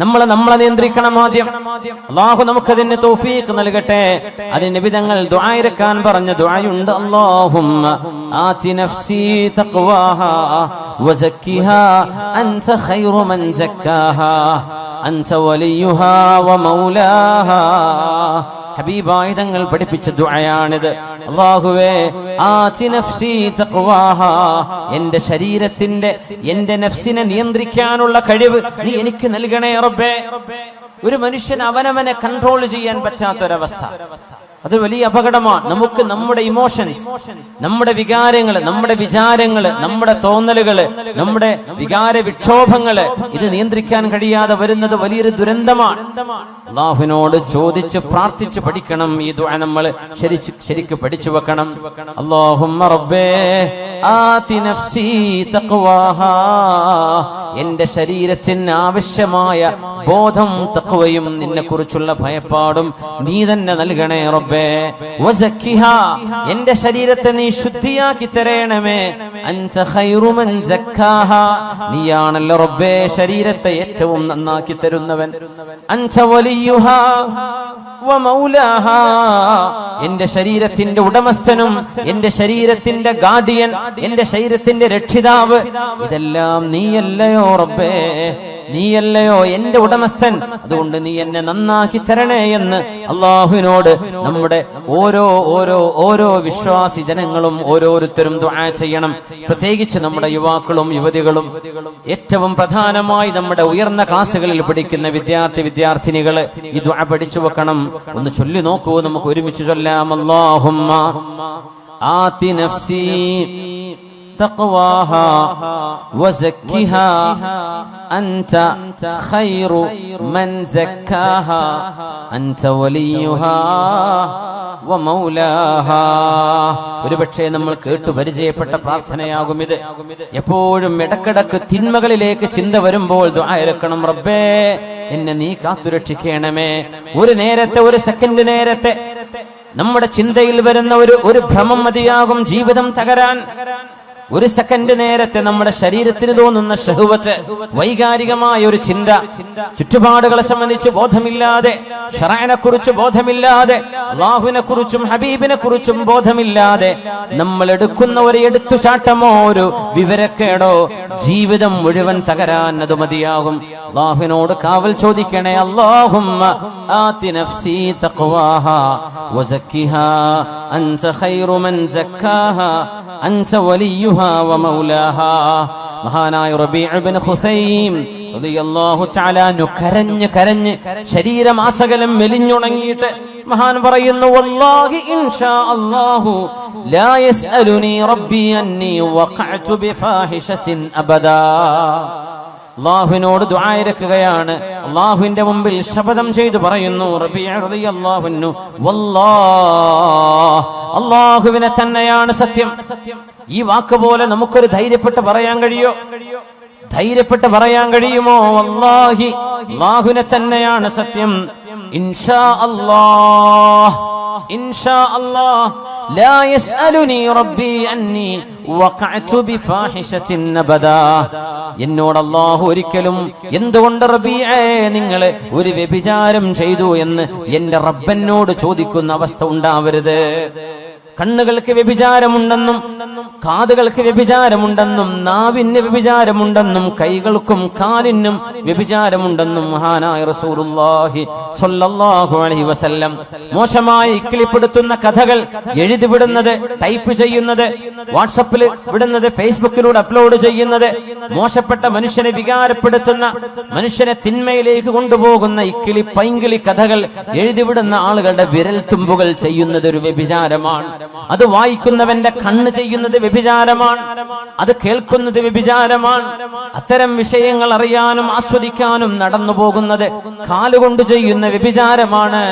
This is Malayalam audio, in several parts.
നമ്മളെ നിയന്ത്രിക്കണം ആദ്യം. അല്ലാഹു നമുക്കതിന് തൗഫീഖ് നൽകട്ടെ. അതിന് നബി തങ്ങൾ ദുആ ഇറക്കാൻ പറഞ്ഞ ദുആയുണ്ട്. അല്ലാഹുമ്മ ആതി നഫ്സി തഖ്വാഹാ വസക്കിഹാ അൻത ഖൈറു മൻ സക്കാഹാ അൻത വലിയുഹാ വമൗലാഹാ. ഹബീബായ തങ്ങൾ പഠിപ്പിച്ച ദുആയാണിത്. അല്ലാഹുവേ ആതി നഫ്സി തഖ്വാഹാ, എന്റെ ശരീരത്തിന്റെ എന്റെ നഫ്സിനെ നിയന്ത്രിക്കാനുള്ള കഴിവ് നീ എനിക്ക് നൽകണേ റബ്ബേ. ഒരു മനുഷ്യൻ അവനവനെ കൺട്രോൾ ചെയ്യാൻ പറ്റാത്തൊരവസ്ഥ, അത് വലിയ അപകടമാണ്. നമുക്ക് നമ്മുടെ ഇമോഷൻസ്, നമ്മുടെ വികാരങ്ങള്, നമ്മുടെ വിചാരങ്ങള്, നമ്മുടെ തോന്നലുകള്, നമ്മുടെ വികാര വിക്ഷോഭങ്ങള് ഇത് നിയന്ത്രിക്കാൻ കഴിയാതെ വരുന്നത് വലിയൊരു ദുരന്തമാണ്. അല്ലാഹുവിനോട് ചോദിച്ച് പ്രാർത്ഥിച്ച് പഠിക്കണം. ഈ ദുആ നമ്മൾ ശരിക്ക് പഠിച്ചു വെക്കണം. അല്ലാഹുമ്മ റബ്ബേ ആതി നഫ്സി തഖ്വാഹാ, എന്റെ ശരീരത്തിന് ആവശ്യമായ ബോധം തഖ്വയും നിന്നെ കുറിച്ചുള്ള ഭയപ്പാടും നീ തന്നെ നൽകണേ റബ്ബേ. വസക്കിഹാ, എന്റെ ശരീരത്തെ നീ ശുദ്ധിയാക്കി തരണമേ. അൻത ഖൈറു മൻ സക്കാഹാ, നീയാണല്ലോ റബ്ബേ ശരീരത്തെ ഏറ്റവും നന്നാക്കി തരുന്നവൻ. അൻത വലിയുഹാ വമൗലാഹാ, എന്റെ ശരീരത്തിന്റെ ഉടമസ്ഥനും എന്റെ ശരീരത്തിന്റെ ഗാർഡിയൻ, എന്റെ ശരീരത്തിന്റെ രക്ഷിതാവ്, ഇതെല്ലാം നീയല്ലയോ റബ്ബേ, നീയല്ലയോ എന്റെ ഉടമസ്ഥൻ. അതുകൊണ്ട് നീ എന്നെ നന്നാക്കി തരണേ എന്ന് അള്ളാഹുവിനോട് നമ്മുടെ ഓരോ വിശ്വാസി ജനങ്ങളും ഓരോരുത്തരും ദുആ ചെയ്യണം. പ്രത്യേകിച്ച് നമ്മുടെ യുവാക്കളും യുവതികളും, ഏറ്റവും പ്രധാനമായി നമ്മുടെ ഉയർന്ന ക്ലാസ്സുകളിൽ പഠിക്കുന്ന വിദ്യാർത്ഥിനികള് ഈ ദുആ പഠിച്ചു വെക്കണം. ഒന്ന് ചൊല്ലി നോക്കൂ, നമുക്ക് ഒരുമിച്ച് ചൊല്ലാം. അല്ലാഹുമ്മ ആതി നഫ്സി തഖ്വാഹാ വസക്കിഹാ അൻത ഖൈറു മൻ സക്കാഹാ അൻത വലിയുഹാ വമൗലാഹാ. ഒരുപക്ഷേ നമ്മൾ കേട്ടു പരിചയപ്പെട്ട പ്രാർത്ഥനയാകും ഇത്. എപ്പോഴും ഇടക്കിടക്ക് തിന്മകളിലേക്ക് ചിന്ത വരുമ്പോൾ ദുആ ഇറക്കണം. റബ്ബേ എന്നെ നീ കാത്തുരക്ഷിക്കണമേ. ഒരു നേരത്തെ, ഒരു സെക്കൻഡ് നേരത്തെ നമ്മുടെ ചിന്തയിൽ വരുന്ന ഒരു ഭ്രമം മതിയാകും ജീവിതം തകരാൻ. ഒരു സെക്കൻഡ് നേരത്തെ നമ്മുടെ ശരീരത്തിന് തോന്നുന്ന ഷഹ്വത്ത്, വൈകാരികമായ ഒരു ചിന്ത, ചുറ്റുപാടുകളെ സംബന്ധിച്ച് ബോധമില്ലാതെ, ശറഅനെ കുറിച്ച് ബോധമില്ലാതെ, അല്ലാഹുവിനെ കുറിച്ചും ഹബീബിനെ കുറിച്ചും ബോധമില്ലാതെ നമ്മൾ എടുക്കുന്ന ഒരു എടുത്തുചാട്ടമോ ഒരു വിവരക്കേടോ ജീവിതം മുഴുവൻ തകരാൻ അത് മതിയാകും. അല്ലാഹുവിനോട് കാവൽ ചോദിക്കണേ. അല്ലാഹുമ്മ ആതി നഫ്സി തഖ്വാഹാ വസക്കിഹാ അൻത ഖൈറു മൻ സക്കാഹാ അൻത വലിയുഹാ വമൗലാഹാ. മഹാനായ റബീഉ ഇബ്നു ഖുസൈം റളിയല്ലാഹു തആല അൻഹു കരഞ്ഞ് ശരീരമാസകലം മെലിഞ്ഞുണങ്ങിയിട്ട് മഹാൻ പറയുന്നു, വല്ലാഹി ഇൻഷാ അല്ലാഹു ലാ യസ്അലുനി റബ്ബി അന്നി വഖഅതു ബിഫാഹിശത്തിൻ അബദാ. അല്ലാഹുവിനോട് ദുആ ഇറക്കുകയാണ്. അല്ലാഹുവിന്റെ മുമ്പിൽ ശപഥം ചെയ്തു പറയുന്നു റബീഉ റളിയല്ലാഹു അൻഹു, വല്ലാഹ്, അല്ലാഹുവിനെ തന്നെയാണ് സത്യം. ഈ വാക്ക് പോലെ നമുക്കൊരു ധൈര്യപ്പെട്ട് പറയാൻ കഴിയോ? ധൈര്യപ്പെട്ട് പറയാൻ കഴിയുമോ? വല്ലാഹി, അല്ലാഹുവിനെ തന്നെയാണ് സത്യം. ഇൻഷാ അല്ലാഹ്, ഇൻഷാ അല്ലാഹ് ലാ യസ്അലുനി റബ്ബി അന്നി വഖഅതു ബിഫാഹിശത്തിൻ അബദാ. എന്നോട് അല്ലാഹു ഒരിക്കലും എന്തുകൊണ്ട് റബീഅേ നിങ്ങൾ ഒരു വ്യഭിചാരം ചെയ്തു എന്ന് എന്റെ റബ്ബനോട് ചോദിക്കുന്ന അവസ്ഥ ഉണ്ടാവരുത്. കണ്ണുകൾക്ക് വ്യഭിചാരമുണ്ടെന്നും കാതുകൾക്ക് വ്യഭിചാരമുണ്ടെന്നും നാവിന് വ്യഭിചാരമുണ്ടെന്നും കൈകൾക്കും കാലിനും വ്യഭിചാരമുണ്ടെന്നും മഹാനായ റസൂലുള്ളാഹി സ്വല്ലല്ലാഹു അലൈഹി വസല്ലം മോശമായി ഇക്കിളിപ്പെടുത്തുന്ന കഥകൾ എഴുതി വിടുന്നത്, ടൈപ്പ് ചെയ്യുന്നത്, വാട്സപ്പിൽ വിടുന്നത്, ഫേസ്ബുക്കിലൂടെ അപ്ലോഡ് ചെയ്യുന്നത്, മോശപ്പെട്ട മനുഷ്യനെ വികാരപ്പെടുത്തുന്ന, മനുഷ്യനെ തിന്മയിലേക്ക് കൊണ്ടുപോകുന്ന ഇക്കിളി പൈങ്കിളി കഥകൾ എഴുതിവിടുന്ന ആളുകളുടെ വിരൽ തുമ്പുകൾ ചെയ്യുന്നത് ഒരു വ്യഭിചാരമാണ്. അത് വായിക്കുന്നവന്റെ കണ്ണ് ചെയ്യുന്നത് വ്യഭിചാരമാണ്. അത് കേൾക്കുന്നത് വ്യഭിചാരമാണ്. അത്തരം വിഷയങ്ങൾ അറിയാനും ആസ്വദിക്കാനും നടന്നു പോകുന്നത് കാലുകൊണ്ട് ചെയ്യുന്ന വ്യഭിചാരമാണ്.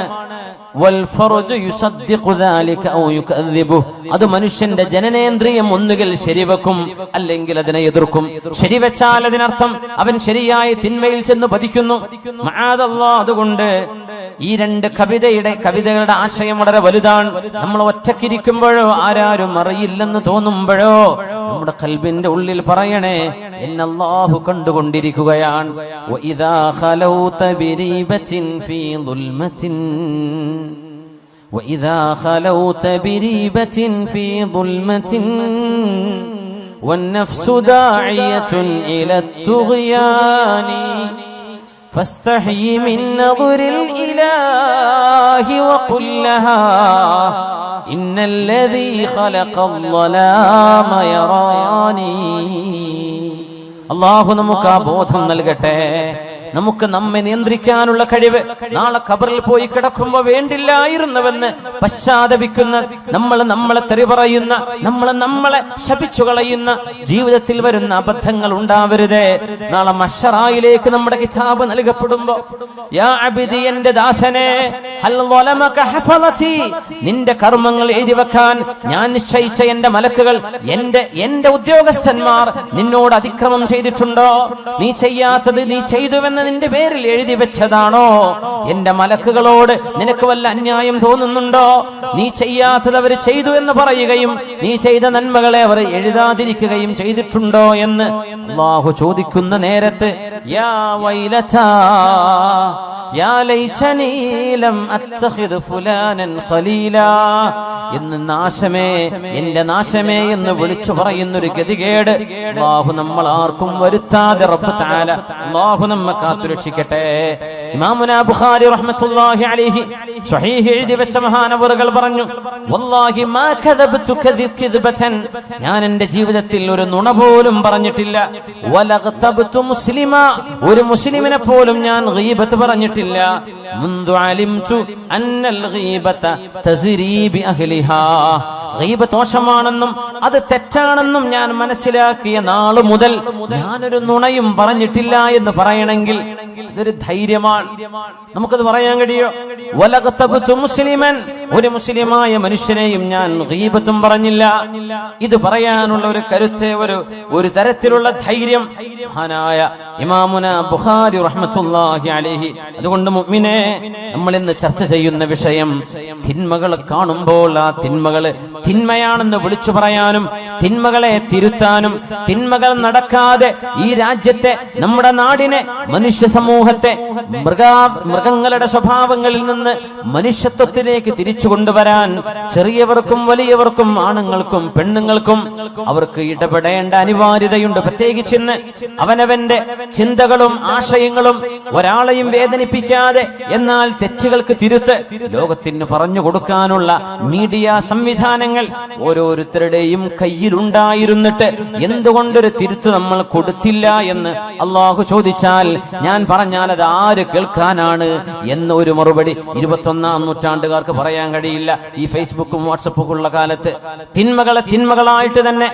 അത് മനുഷ്യന്റെ ജനനേന്ദ്രിയം ഒന്നുകിൽ ശരിവെക്കും, അല്ലെങ്കിൽ അതിനെ എതിർക്കും. ശരിവെച്ചാൽ അതിനർത്ഥം അവൻ ശരിയായ തിന്മയിൽ ചെന്ന് പതിക്കുന്നു. മഅദല്ലാഹ്. അതുകൊണ്ട് ഈ രണ്ട് കവിതകളുടെ ആശയം വളരെ വലുതാണ്. നമ്മൾ ഒറ്റക്കിരിക്കുമ്പോഴോ ആരാരും അറിയില്ലെന്ന് തോന്നുമ്പോഴോ നമ്മുടെ ഖൽബിന്റെ ഉള്ളിൽ പറയണേ, എന്നെ അല്ലാഹു കണ്ടുകൊണ്ടിരിക്കുകയാണ്. വഇദാ ഖലൗത ബിരീബത്തിൻ ഫീ ദുൽമത്തിൻ وإذا خلوت بريبة في ظلمة والنفس داعية إلى الطغيان فاستحي من نظر الإله وقل لها إن الذي خلق الظلام يراني. الله നമുക്ക് ആ ബോധം നൽകട്ടെ. നമുക്ക് നമ്മെ നിയന്ത്രിക്കാനുള്ള കഴിവ്. നാളെ ഖബറിൽ പോയി കിടക്കുമ്പോ വേണ്ടില്ലായിരുന്നുവെന്ന് പശ്ചാത്തപിക്കുന്ന, നമ്മളെ തെറി പറയുന്ന, നമ്മളെ ശപിച്ചു കളയുന്ന ജീവിതത്തിൽ വരുന്ന അബദ്ധങ്ങൾ ഉണ്ടാവരുതേ. നാളെ മഹ്ശറായിലേക്ക് നമ്മുടെ കിതാബ് നൽകപ്പെടുമ്പോ, യാ അബ്ദി, എന്റെ ദാസനെ, ഹൽ വലമക ഹഫളതി, നിന്റെ കർമ്മങ്ങൾ എഴുതി വെക്കാൻ ഞാൻ നിശ്ചയിച്ച എന്റെ മലക്കുകൾ, എന്റെ ഉദ്യോഗസ്ഥന്മാർ നിന്നോട് അതിക്രമം ചെയ്തിട്ടുണ്ടോ? നീ ചെയ്യാത്തത് നീ ചെയ്തുവെന്ന് നിന്റെ പേരിൽ എഴുതി വെച്ചതാണോ? എന്റെ മലക്കുകളോട് നിനക്ക് വല്ല അന്യായം തോന്നുന്നുണ്ടോ? നീ ചെയ്യാത്തത് അവർ ചെയ്തു എന്ന് പറയുകയും നീ ചെയ്ത നന്മകളെ അവർ എഴുതാതിരിക്കുകയും ചെയ്തിട്ടുണ്ടോ എന്ന് അല്ലാഹു ചോദിക്കുന്ന നേരത്ത്, യാ വൈലതാ യാ ലൈതനീ ലം അത്തഖിദ് ഫുലാനൻ ഖലീലാ എന്ന് നാശമേ, എന്റെ നാശമേ എന്ന് വിളിച്ചു പറയുന്നൊരു ഗതികേട് അല്ലാഹു നമ്മൾ ആർക്കും വരുത്താതെ റബ്ബ് തആല അല്ലാഹു നമ്മെ കാത്തുരക്ഷിക്കട്ടെ. ഇമാമുനാ ബുഖാരി റഹ്മത്തുള്ളാഹി അലൈഹി സ്വഹീഹ് എഴുതി വെച്ച മഹാനവറുകൾ പറഞ്ഞു, വല്ലാഹി മാ കദബ്തു കദിബതൻ, ഞാൻ എന്റെ ജീവിതത്തിൽ ഒരു നുണ പോലും പറഞ്ഞിട്ടില്ല. വലഗ്തബ്തു മുസ്ലിമാ, ഒരു മുസ്ലിമിനെ പോലും ഞാൻ ഗീബത്ത് പറഞ്ഞിട്ടില്ല. മുൻദു അലിംതു അന്നൽ ഗീബത തസ്രി ബി അഹ്ലിഹാ, ഗീബത്ത് ദോഷമാണെന്നും അത് തെറ്റാണെന്നും ഞാൻ മനസ്സിലാക്കിയ നാള് മുതൽ ഞാനൊരു നുണയും പറഞ്ഞിട്ടില്ല എന്ന് പറയണമെങ്കിൽ ഇതൊരു ധൈര്യമാണ്. നമുക്കത് പറയാൻ കഴിയോ? വലഗ്തബ്തു മുസ്ലിമൻ, ഒരു മുസ്ലിമായ മനുഷ്യനെയും ഞാൻ ഗീബത്തും പറഞ്ഞില്ല. ഇത് പറയാനുള്ള ഒരു കരുത്ത്, ഒരു തരത്തിലുള്ള ധൈര്യം മഹാനായ ഇമാമുന ബുഖാരി റഹ്മത്തുള്ളാഹി അലൈഹി. അതുകൊണ്ട് മുഅ്മിനേ, നമ്മൾ ഇന്ന് ചർച്ച ചെയ്യുന്ന വിഷയം, തിന്മകൾ കാണുമ്പോൾ ആ തിന്മകൾ തിന്മയാണെന്ന് വിളിച്ചു പറയാനും തിന്മകളെ തിരുത്താനും, തിന്മകൾ നടക്കാതെ ഈ രാജ്യത്തെ, നമ്മുടെ നാടിനെ, മനുഷ്യ സമൂഹത്തെ മൃഗങ്ങളുടെ സ്വഭാവങ്ങളിൽ നിന്ന് മനുഷ്യത്വത്തിലേക്ക് തിരിച്ചു കൊണ്ടുവരാൻ ചെറിയവർക്കും വലിയവർക്കും ആണുങ്ങൾക്കും പെണ്ണുങ്ങൾക്കും അവർക്ക് ഇടപെടേണ്ട അനിവാര്യതയുണ്ട്. പ്രത്യേകിച്ച് ഇന്ന് അവനവന്റെ ചിന്തകളും ആശയങ്ങളും ഒരാളെയും വേദനിപ്പിക്കാതെ എന്നാൽ തെറ്റുകൾക്ക് തിരുത്ത് ലോകത്തിന് പറഞ്ഞു കൊടുക്കാനുള്ള മീഡിയ സംവിധാനങ്ങൾ ഓരോരുത്തരുടെയും കയ്യിലുണ്ടായിരുന്നിട്ട് എന്തുകൊണ്ടൊരു തിരുത്ത് നമ്മൾ കൊടുത്തില്ല എന്ന് അള്ളാഹു ചോദിച്ചാൽ, ഞാൻ പറഞ്ഞാൽ അത് ആര് കേൾക്കാനാണ് എന്ന് ഒരു മറുപടി 21ാം നൂറ്റാണ്ടുകാർക്ക് പറയാൻ കഴിയില്ല. ഈ ഫേസ്ബുക്കും വാട്സപ്പും ഉള്ള കാലത്ത് തിന്മകളെ തിന്മകളായിട്ട് തന്നെ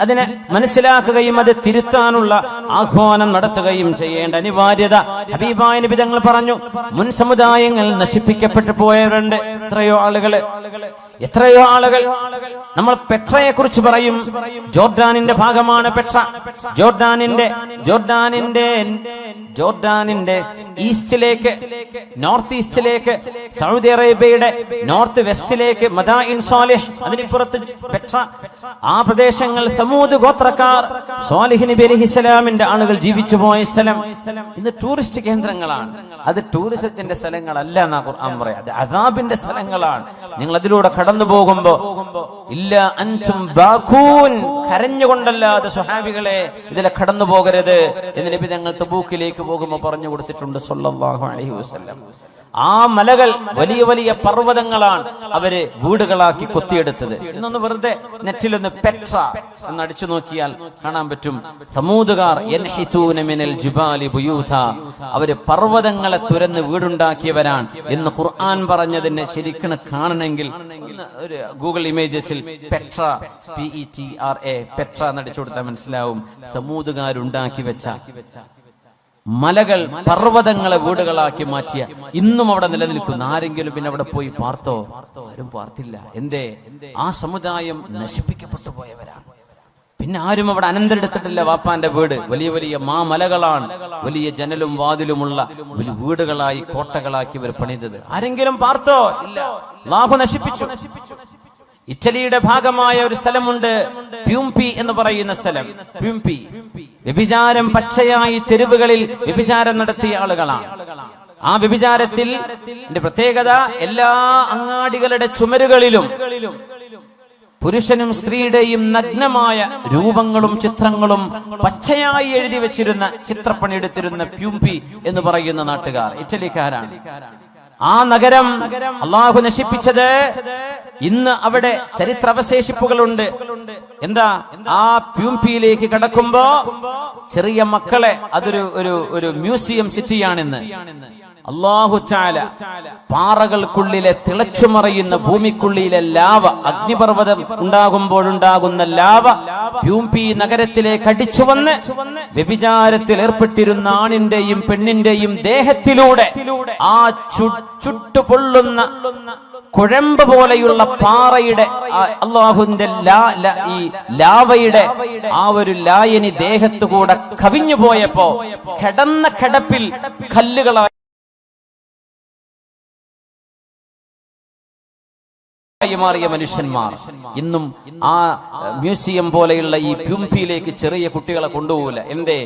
അതിനെ മനസ്സിലാക്കുകയും അത് തിരുത്താനുള്ള ആഹ്വാനം നടത്തുകയും ചെയ്യേണ്ട അനിവാര്യത ഹബീബായ നബി തങ്ങൾ പറഞ്ഞു. മുൻ സമുദായങ്ങൾ നശിപ്പിക്കപ്പെട്ടു പോയവരുണ്ട്. എത്രയോ ആളുകൾ നമ്മൾ പെട്രയെ കുറിച്ച് പറയും. ജോർഡാനിന്റെ ഭാഗമാണ് പെട്ര. ജോർഡാനിന്റെ ഈസ്റ്റിലേക്ക്, നോർത്ത് ഈസ്റ്റിലേക്ക്, സൗദി അറേബ്യയുടെ നോർത്ത് വെസ്റ്റിലേക്ക് മദായിൻ സാലിഹ്, അതിനിപ്പുറത്ത് പെട്ര, ആ പ്രദേശങ്ങൾ സമൂദ് ഗോത്രക്കാർ, സാലിഹ് നബി അലൈഹിസ്സലാമിന്റെ ആളുകൾ ജീവിച്ചു പോയ സ്ഥലം ഇന്ന് ടൂറിസ്റ്റ് കേന്ദ്രങ്ങളാണ്. അത് ടൂറിസത്തിന്റെ സ്ഥലങ്ങളല്ല എന്നാ ഖുർആൻ പറയാം, അത് അദാബിന്റെ സ്ഥലങ്ങളാണ്. നിങ്ങൾ അതിലൂടെ കടന്നു പോകുമ്പോ ഇല്ല അൻതും ബാഖൂൻ, കരഞ്ഞുകൊണ്ടല്ലാതെ സ്വഹാബികളെ ഇതിലെ കടന്നു പോകരുത് എന്ന് നബി തങ്ങൾ തബൂക്കിലേക്ക് പോകുമ്പോൾ പറഞ്ഞു കൊടുത്തിട്ടുണ്ട് സല്ലല്ലാഹു അലൈഹി വസല്ലം. ആ മലകൾ വലിയ വലിയ പർവ്വതങ്ങളാണ് അവര് വീടുകളാക്കി കൊത്തിയെടുത്തത്. ഇന്നൊന്ന് വെറുതെ നെറ്റിലൊന്ന് പെട്ര എന്ന് അടിച്ചു നോക്കിയാൽ കാണാൻ പറ്റും. സമൂദുകാർ യൻഹിതൂന മിനൽ ജിബാലി ബുയൂതാ, അവര് പർവ്വതങ്ങളെ തുരന്ന് വീടുണ്ടാക്കിയവരാണ് എന്ന് ഖുർആൻ പറഞ്ഞതിനെ ശരിക്കും കാണണമെങ്കിൽ ഒരു ഗൂഗിൾ ഇമേജസിൽ പെട്ര, PETRA, പെട്ര എന്നടിച്ചു കൊടുത്താൽ മനസ്സിലാവും. സമൂദുകാരുണ്ടാക്കി വെച്ച മലകൾ, പർവ്വതങ്ങളെ വീടുകളാക്കി മാറ്റിയ ഇന്നും അവിടെ നിലനിൽക്കുന്ന ആരെങ്കിലും പിന്നെ അവിടെ പോയി പാർത്തോ? ആരും പാർത്തില്ല. എന്തേ? ആ സമുദായം നശിപ്പിക്കപ്പെട്ടു പോയവരാണ്. പിന്നെ ആരും അവിടെ അനന്തരെടുത്തിട്ടില്ല. വാപ്പാന്റെ വീട് വലിയ വലിയ മാമലകളാണ്, വലിയ ജനലും വാതിലുമുള്ള വലിയ വീടുകളായി കോട്ടകളാക്കി ഇവർ പണിതത്. ആരെങ്കിലും പാർത്തോ? ഇല്ല. അല്ലാഹു നശിപ്പിച്ചു. ഇറ്റലിയുടെ ഭാഗമായ ഒരു സ്ഥലമുണ്ട്, പ്യൂംപി എന്ന് പറയുന്ന സ്ഥലം. പ്യൂംപി വ്യഭിചാരം പച്ചയായി തെരുവുകളിൽ വ്യഭിചാരം നടത്തിയ ആളുകളാണ്. ആ വ്യഭിചാരത്തിൽ പ്രത്യേകത, എല്ലാ അങ്ങാടികളുടെ ചുമരുകളിലും പുരുഷനും സ്ത്രീയുടെയും നഗ്നമായ രൂപങ്ങളും ചിത്രങ്ങളും പച്ചയായി എഴുതി വെച്ചിരുന്ന ചിത്രപ്പണിയെടുത്തിരുന്ന പ്യൂംപി എന്ന് പറയുന്ന നാട്ടുകാർ ഇറ്റലിക്കാരാണ്. ആ നഗരം അള്ളാഹു നശിപ്പിച്ചത്. ഇന്ന് അവിടെ ചരിത്രാവശേഷിപ്പുകളുണ്ട്. എന്താ? ആ പ്യൂംപിയിലേക്ക് കടക്കുമ്പോ ചെറിയ മക്കളെ, അതൊരു ഒരു മ്യൂസിയം സിറ്റിയാണിന്ന്. അല്ലാഹു തആല പാറകൾക്കുള്ളിലെ തിളച്ചുമറിയുന്ന ഭൂമിക്കുള്ളിലെ ലാവ, അഗ്നിപർവ്വതം ഉണ്ടാകുമ്പോഴുണ്ടാകുന്ന ലാവ പ്യൂംപി നഗരത്തിലേക്ക് അടിച്ചു വന്ന് വ്യഭിചാരത്തിൽ ഏർപ്പെട്ടിരുന്ന ആണിന്റെയും പെണ്ണിന്റെയും ദേഹത്തിലൂടെ ആ ചുട്ടുപൊള്ളുന്ന കുഴമ്പ് പോലെയുള്ള പാറയുടെ അള്ളാഹുവിന്റെ ഈ ലാവയുടെ ആ ഒരു ലായനി ദേഹത്തുകൂടെ കവിഞ്ഞു പോയപ്പോ കിടന്ന കിടപ്പിൽ കല്ലുകളായി മാറിയ മനുഷ്യന്മാർ ഇന്നും ആ മ്യൂസിയം പോലെയുള്ള ഈ പ്യൂംപിയിലേക്ക് ചെറിയ കുട്ടികളെ കൊണ്ടുപോകില്ല. എന്തേ?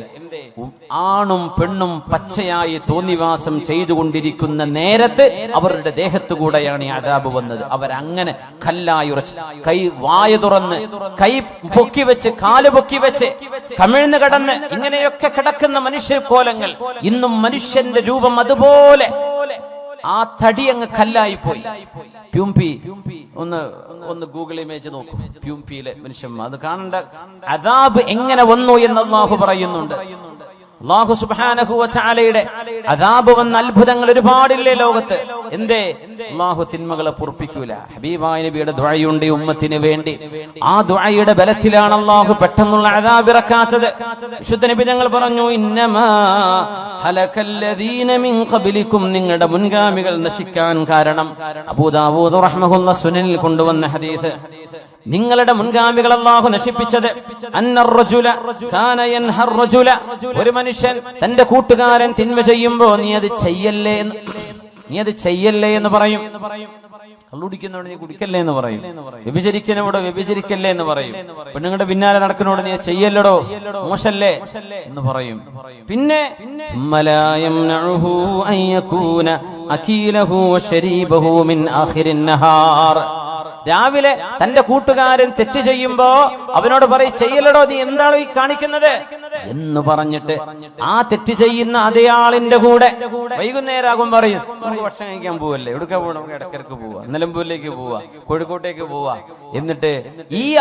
ആണും പെണ്ണും പച്ചയായി തോന്നിവാസം ചെയ്തുകൊണ്ടിരിക്കുന്ന നേരത്ത് അവരുടെ ദേഹത്തുകൂടെയാണ് ഈ അദാബ് വന്നത്. അവരങ്ങനെ കല്ലായി ഉറച്ച്, കൈ വായ തുറന്ന്, കൈ പൊക്കി വെച്ച്, കാല് പൊക്കി വെച്ച്, കമിഴ്ന്ന് കിടന്ന് ഇങ്ങനെയൊക്കെ കിടക്കുന്ന മനുഷ്യ കോലങ്ങൾ. ഇന്നും മനുഷ്യന്റെ രൂപം അതുപോലെ ആ തടി അങ്ങ് കല്ലായി പോയി. പ്യൂംപി ഒന്ന് ഗൂഗിൾ ഇമേജ് നോക്കൂ. പ്യൂംപിയിലെ മനുഷ്യന്മാർ അത് കാണേണ്ട അദാബ് എങ്ങനെ വന്നു എന്ന് അല്ലാഹു പറയുന്നുണ്ട്. അല്ലാഹു സുബ്ഹാനഹു വ തആലയുടെ അദാബ് വന്ന അത്ഭുതങ്ങൾ ഒരുപാടില്ലേ ലോകത്ത്. എന്തേ? അല്ലാഹു തിന്മകളെ പൊറുപ്പിക്കൂല. ഹബീബായ നബിയുടെ ദുആയുണ്ട് ഉമ്മത്തിന് വേണ്ടി. ആ ദുആയുടെ ബലത്തിലാണ് അല്ലാഹു പെട്ടെന്നുള്ള അദാബ് ഇറക്കാത്തത്. വിശുദ്ധ നബി തങ്ങൾ പറഞ്ഞു, ഇന്നമാ ഹലകല്ലദീന മിൻ ഖബ്ലികും, നിങ്ങളുടെ മുൻഗാമികൾ നശിക്കാൻ കാരണം. അബൂ ദാവൂദ് റഹ്മഹുല്ലാഹ് സുനനിൽ കൊണ്ടുവന്ന ഹദീസ്. നിങ്ങളുടെ മുൻഗാമികൾ അല്ലാഹു നശിപ്പിച്ചത്, ഒരു മനുഷ്യൻ തന്റെ കൂട്ടുകാരൻ തിന്മ ചെയ്യുമ്പോ നീ അത് ചെയ്യല്ലേ എന്ന് പറയും. കള്ളുടിക്കുന്നോട് നീ കുടിക്കല്ലേ എന്ന് പറയും. വ്യഭിചരിക്കുന്നോട് വ്യഭിചരിക്കല്ലേ എന്ന് പറയും. പെണ്ണുങ്ങളുടെ പിന്നാലെ നടക്കുന്നോട് നീ ചെയ്യല്ലടോ, മോശല്ലേ എന്ന് പറയും. പിന്നെ രാവിലെ തന്റെ കൂട്ടുകാരൻ തെറ്റ് ചെയ്യുമ്പോ അവനോട് പറയും, ചെയ്യലടോ, നീ എന്താണോ ഈ കാണിക്കുന്നത് എന്ന് പറഞ്ഞിട്ട് ആ തെറ്റ് ചെയ്യുന്ന അതേ ആളിന്റെ കൂടെ വൈകുന്നേരമാകും പറയും, നമുക്ക് ഭക്ഷണം കഴിക്കാൻ പോവല്ലേ, എവിടുക്ക പോവാ, നമുക്ക് ഇടക്കിടക്ക് പോവാ, നിലമ്പൂരിലേക്ക് പോവാ, കോഴിക്കോട്ടേക്ക് പോവാ. എന്നിട്ട്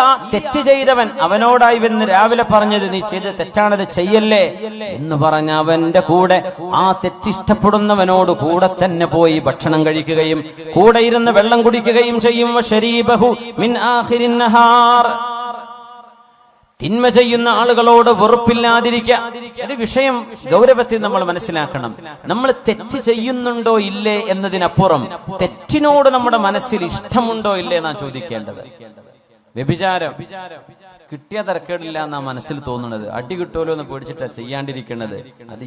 ആ തെറ്റ് ചെയ്തവൻ അവനോടായി വന്ന് രാവിലെ പറഞ്ഞത് നീ ചെയ്ത് തെറ്റാണത്, ചെയ്യല്ലേ എന്ന് പറഞ്ഞ അവന്റെ കൂടെ ആ തെറ്റിഷ്ടപ്പെടുന്നവനോട് കൂടെ തന്നെ പോയി ഭക്ഷണം കഴിക്കുകയും കൂടെ ഇരുന്ന് വെള്ളം കുടിക്കുകയും ചെയ്യും. തിന്മ ചെയ്യുന്ന ആളുകളോട് വെറുപ്പില്ലാതിരിക്കുക. ഒരു വിഷയം ഗൗരവത്തിൽ നമ്മൾ മനസ്സിലാക്കണം. നമ്മൾ തെറ്റ് ചെയ്യുന്നുണ്ടോ ഇല്ലേ എന്നതിനപ്പുറം തെറ്റിനോട് നമ്മുടെ മനസ്സിൽ ഇഷ്ടമുണ്ടോ ഇല്ലേ എന്നാ ചോദിക്കേണ്ടത്. വ്യഭിചാരം കിട്ടിയ തരക്കേടില്ല എന്നാ മനസ്സിൽ തോന്നുന്നത്. അടി കിട്ടുമല്ലോ എന്ന് പേടിച്ചിട്ടാ ചെയ്യാണ്ടിരിക്കുന്നത്. അത്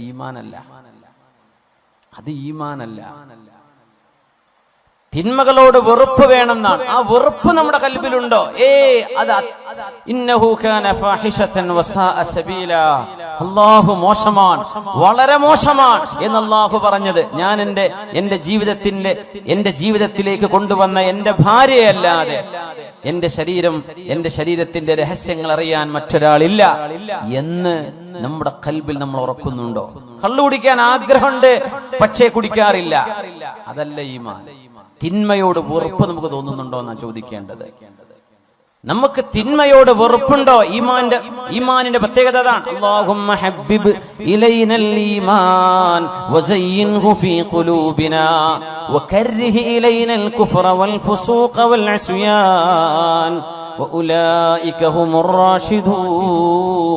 ഈമാനല്ല. തിന്മകളോട് വെറുപ്പ് വേണമെന്നാണ്. ആ വെറുപ്പ് നമ്മുടെ കൽബിലുണ്ടോ? ഇന്നഹു കാന ഫാഹിഷതൻ വസാഅ സബീല, അല്ലാഹു മോശമാണ്, വളരെ മോശമാണ് എന്ന് അല്ലാഹു പറഞ്ഞത്. ഞാൻ എന്റെ ജീവിതത്തിലേക്ക് കൊണ്ടുവന്ന എന്റെ ഭാര്യയല്ലാതെ എന്റെ ശരീരത്തിന്റെ രഹസ്യങ്ങൾ അറിയാൻ മറ്റൊരാളില്ല എന്ന് നമ്മുടെ കൽബിൽ നമ്മൾ ഉറക്കുന്നുണ്ടോ? കള്ളു കുടിക്കാൻ ആഗ്രഹമുണ്ട്, പക്ഷേ കുടിക്കാറില്ല. അതല്ല ഈമാൻ. തിന്മയോട് വെറുപ്പ് നമുക്ക് തോന്നുന്നുണ്ടോ എന്നാ ചോദിക്കേണ്ടത്. നമുക്ക് തിന്മയോട് വെറുപ്പുണ്ടോ? ഈമാനിന്റെ പ്രത്യേകത അതാണ്. അല്ലാഹുമ്മ ഹബ്ബിബ് ഇലൈനൽ ഈമാൻ വസയ്യിൻഹു ഫീ ഖുലൂബിനാ വകർരിഹ് ഇലൈനൽ കുഫ്റ വൽ ഫുസൂഖ വൽ ഉസ്യാൻ വഉലൈക ഹുമുർ റാഷിദൂൻ.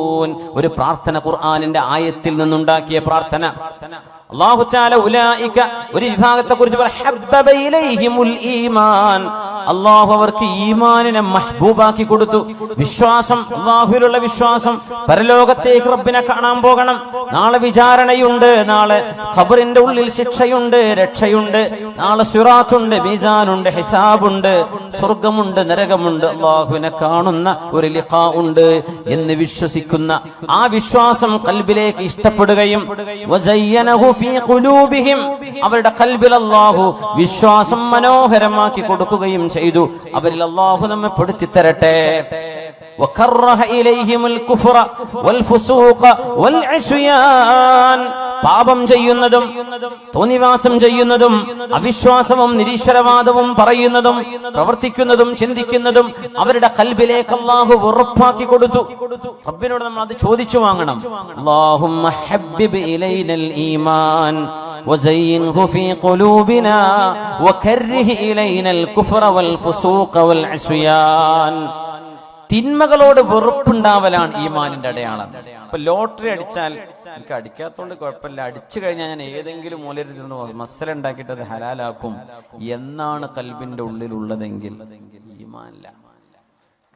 ഒരു പ്രാർത്ഥന, ഖുർആനിന്റെ ആയത്തിൽ നിന്നുണ്ടാക്കിയ പ്രാർത്ഥന. അല്ലാഹു തആല ഉലൈക ഒരു വിഭാഗത്തെ കുറിച്ച് ഹബ്ബബ ഇലൈഹിമുൽ ഈമാൻ, അല്ലാഹു അവർക്ക് ഈമാനിനെ മഹ്ബൂബാക്കി കൊടുത്തു. വിശ്വാസം, അല്ലാഹുവിലുള്ള വിശ്വാസം, പരലോകത്തേക്ക് റബ്ബിനെ കാണാൻ പോകണം, നാളെ വിചാരണയുണ്ട്, നാളെ ഖബറിന്റെ ഉള്ളിൽ ശിക്ഷയുണ്ട്, രക്ഷയുണ്ട്, നാളെ സിറാത്തുണ്ട്, മീസാനുണ്ട്, ഹിസാബുണ്ട്, സ്വർഗ്ഗമുണ്ട്, നരകമുണ്ട്, അല്ലാഹുവിനെ കാണുന്ന ഒരു ലിഖാ ഉണ്ട് എന്ന് വിശ്വസിക്കുന്ന ആ വിശ്വാസം ഖൽബിലേക്ക് ഇഷ്ടപ്പെടുകയും വസയ്യനഹു ഫീ ഖുലൂബിഹിം, അവരുടെ ഖൽബിൽ അല്ലാഹു വിശ്വാസം മനോഹരമാക്കി കൊടുക്കുകയും ചെയ്തു. അവരിൽ അല്ലാഹു നമ്മെ പെടുത്തി തരട്ടെ. വകറഹ ഇലൈഹിമുൽ കുഫ്ര വൽ ഫുസൂഖ വൽ ഇസ്യാൻ, പാപം ചെയ്യുന്നതും തോന്നിവാസം ചെയ്യുന്നതും അവിശ്വാസവും നിരീശ്വരവാദവും പറയുന്നതും പ്രവർത്തിക്കുന്നതും ചിന്തിക്കുന്നതും അവരുടെ ഖൽബിലേക്ക് അല്ലാഹു വെറുപ്പാക്കി കൊടുത്തു. റബ്ബിനോട് നമ്മൾ അത് ചോദിച്ചു വാങ്ങണം. അല്ലാഹുമ്മ ഹബ്ബിബ് ഇലൈനൽ ഈമാൻ വസയ്യിൻഹു ഫീ ഖുലൂബിനാ വകർരിഹ് ഇലൈനൽ കുഫ്ര വൽ ഫുസൂഖ വൽ ഇസ്യാൻ. തിന്മകളോട് വെറുപ്പുണ്ടാവലാണ് ഈമാനിന്റെ അടയാളം. ഇപ്പൊ ലോട്ടറി അടിച്ചാൽ എനിക്ക് അടിക്കാത്തോണ്ട് കുഴപ്പമില്ല, അടിച്ചു കഴിഞ്ഞാൽ ഞാൻ ഏതെങ്കിലും മൂലയിൽ നിന്ന് മസല ഉണ്ടാക്കിയിട്ട് അത് ഹലാലാക്കും എന്നാണ് കൽബിന്റെ ഉള്ളിലുള്ളതെങ്കിൽ ഈമാനില്ല.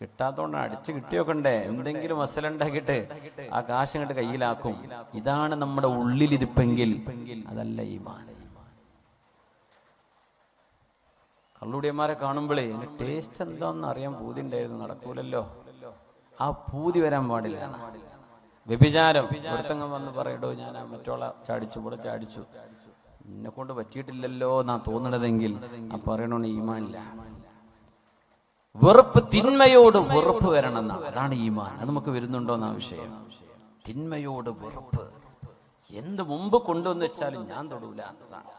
കിട്ടാത്തോണ്ട് അടിച്ചു കിട്ടിയോക്കണ്ടേ, എന്തെങ്കിലും മസല ഉണ്ടാക്കിയിട്ട് ആ കാശ് ഇങ്ങോട്ട് കയ്യിലാക്കും, ഇതാണ് നമ്മുടെ ഉള്ളിലിരിപ്പെങ്കിൽ അതല്ല ഈമാൻ. കള്ളുടിയന്മാരെ കാണുമ്പോഴേ എന്റെ ടേസ്റ്റ് എന്താന്ന് അറിയാൻ പൂതി ഉണ്ടായിരുന്നു, നടക്കൂലല്ലോ. ആ പൂതി വരാൻ പാടില്ല. വ്യഭിചാരം, ഒരുത്തങ്ങം വന്ന് പറയടോ ഞാൻ മറ്റോള ചാടിച്ചു, ഇവിടെ ചാടിച്ചു, എന്നെ കൊണ്ട് പറ്റിയിട്ടില്ലല്ലോ എന്നാ തോന്നണതെങ്കിൽ ആ പറയണോ ഈമാനില്ല. വെറുപ്പ്, തിന്മയോട് വെറുപ്പ് വരണം എന്നാണ്, അതാണ് ഈമാൻ. അത് നമുക്ക് വരുന്നുണ്ടോ എന്നാ വിഷയം. തിന്മയോട് വെറുപ്പ്, എന്ത് മുമ്പ് കൊണ്ടുവന്ന് വെച്ചാലും ഞാൻ തൊടൂല എന്നതാണ്.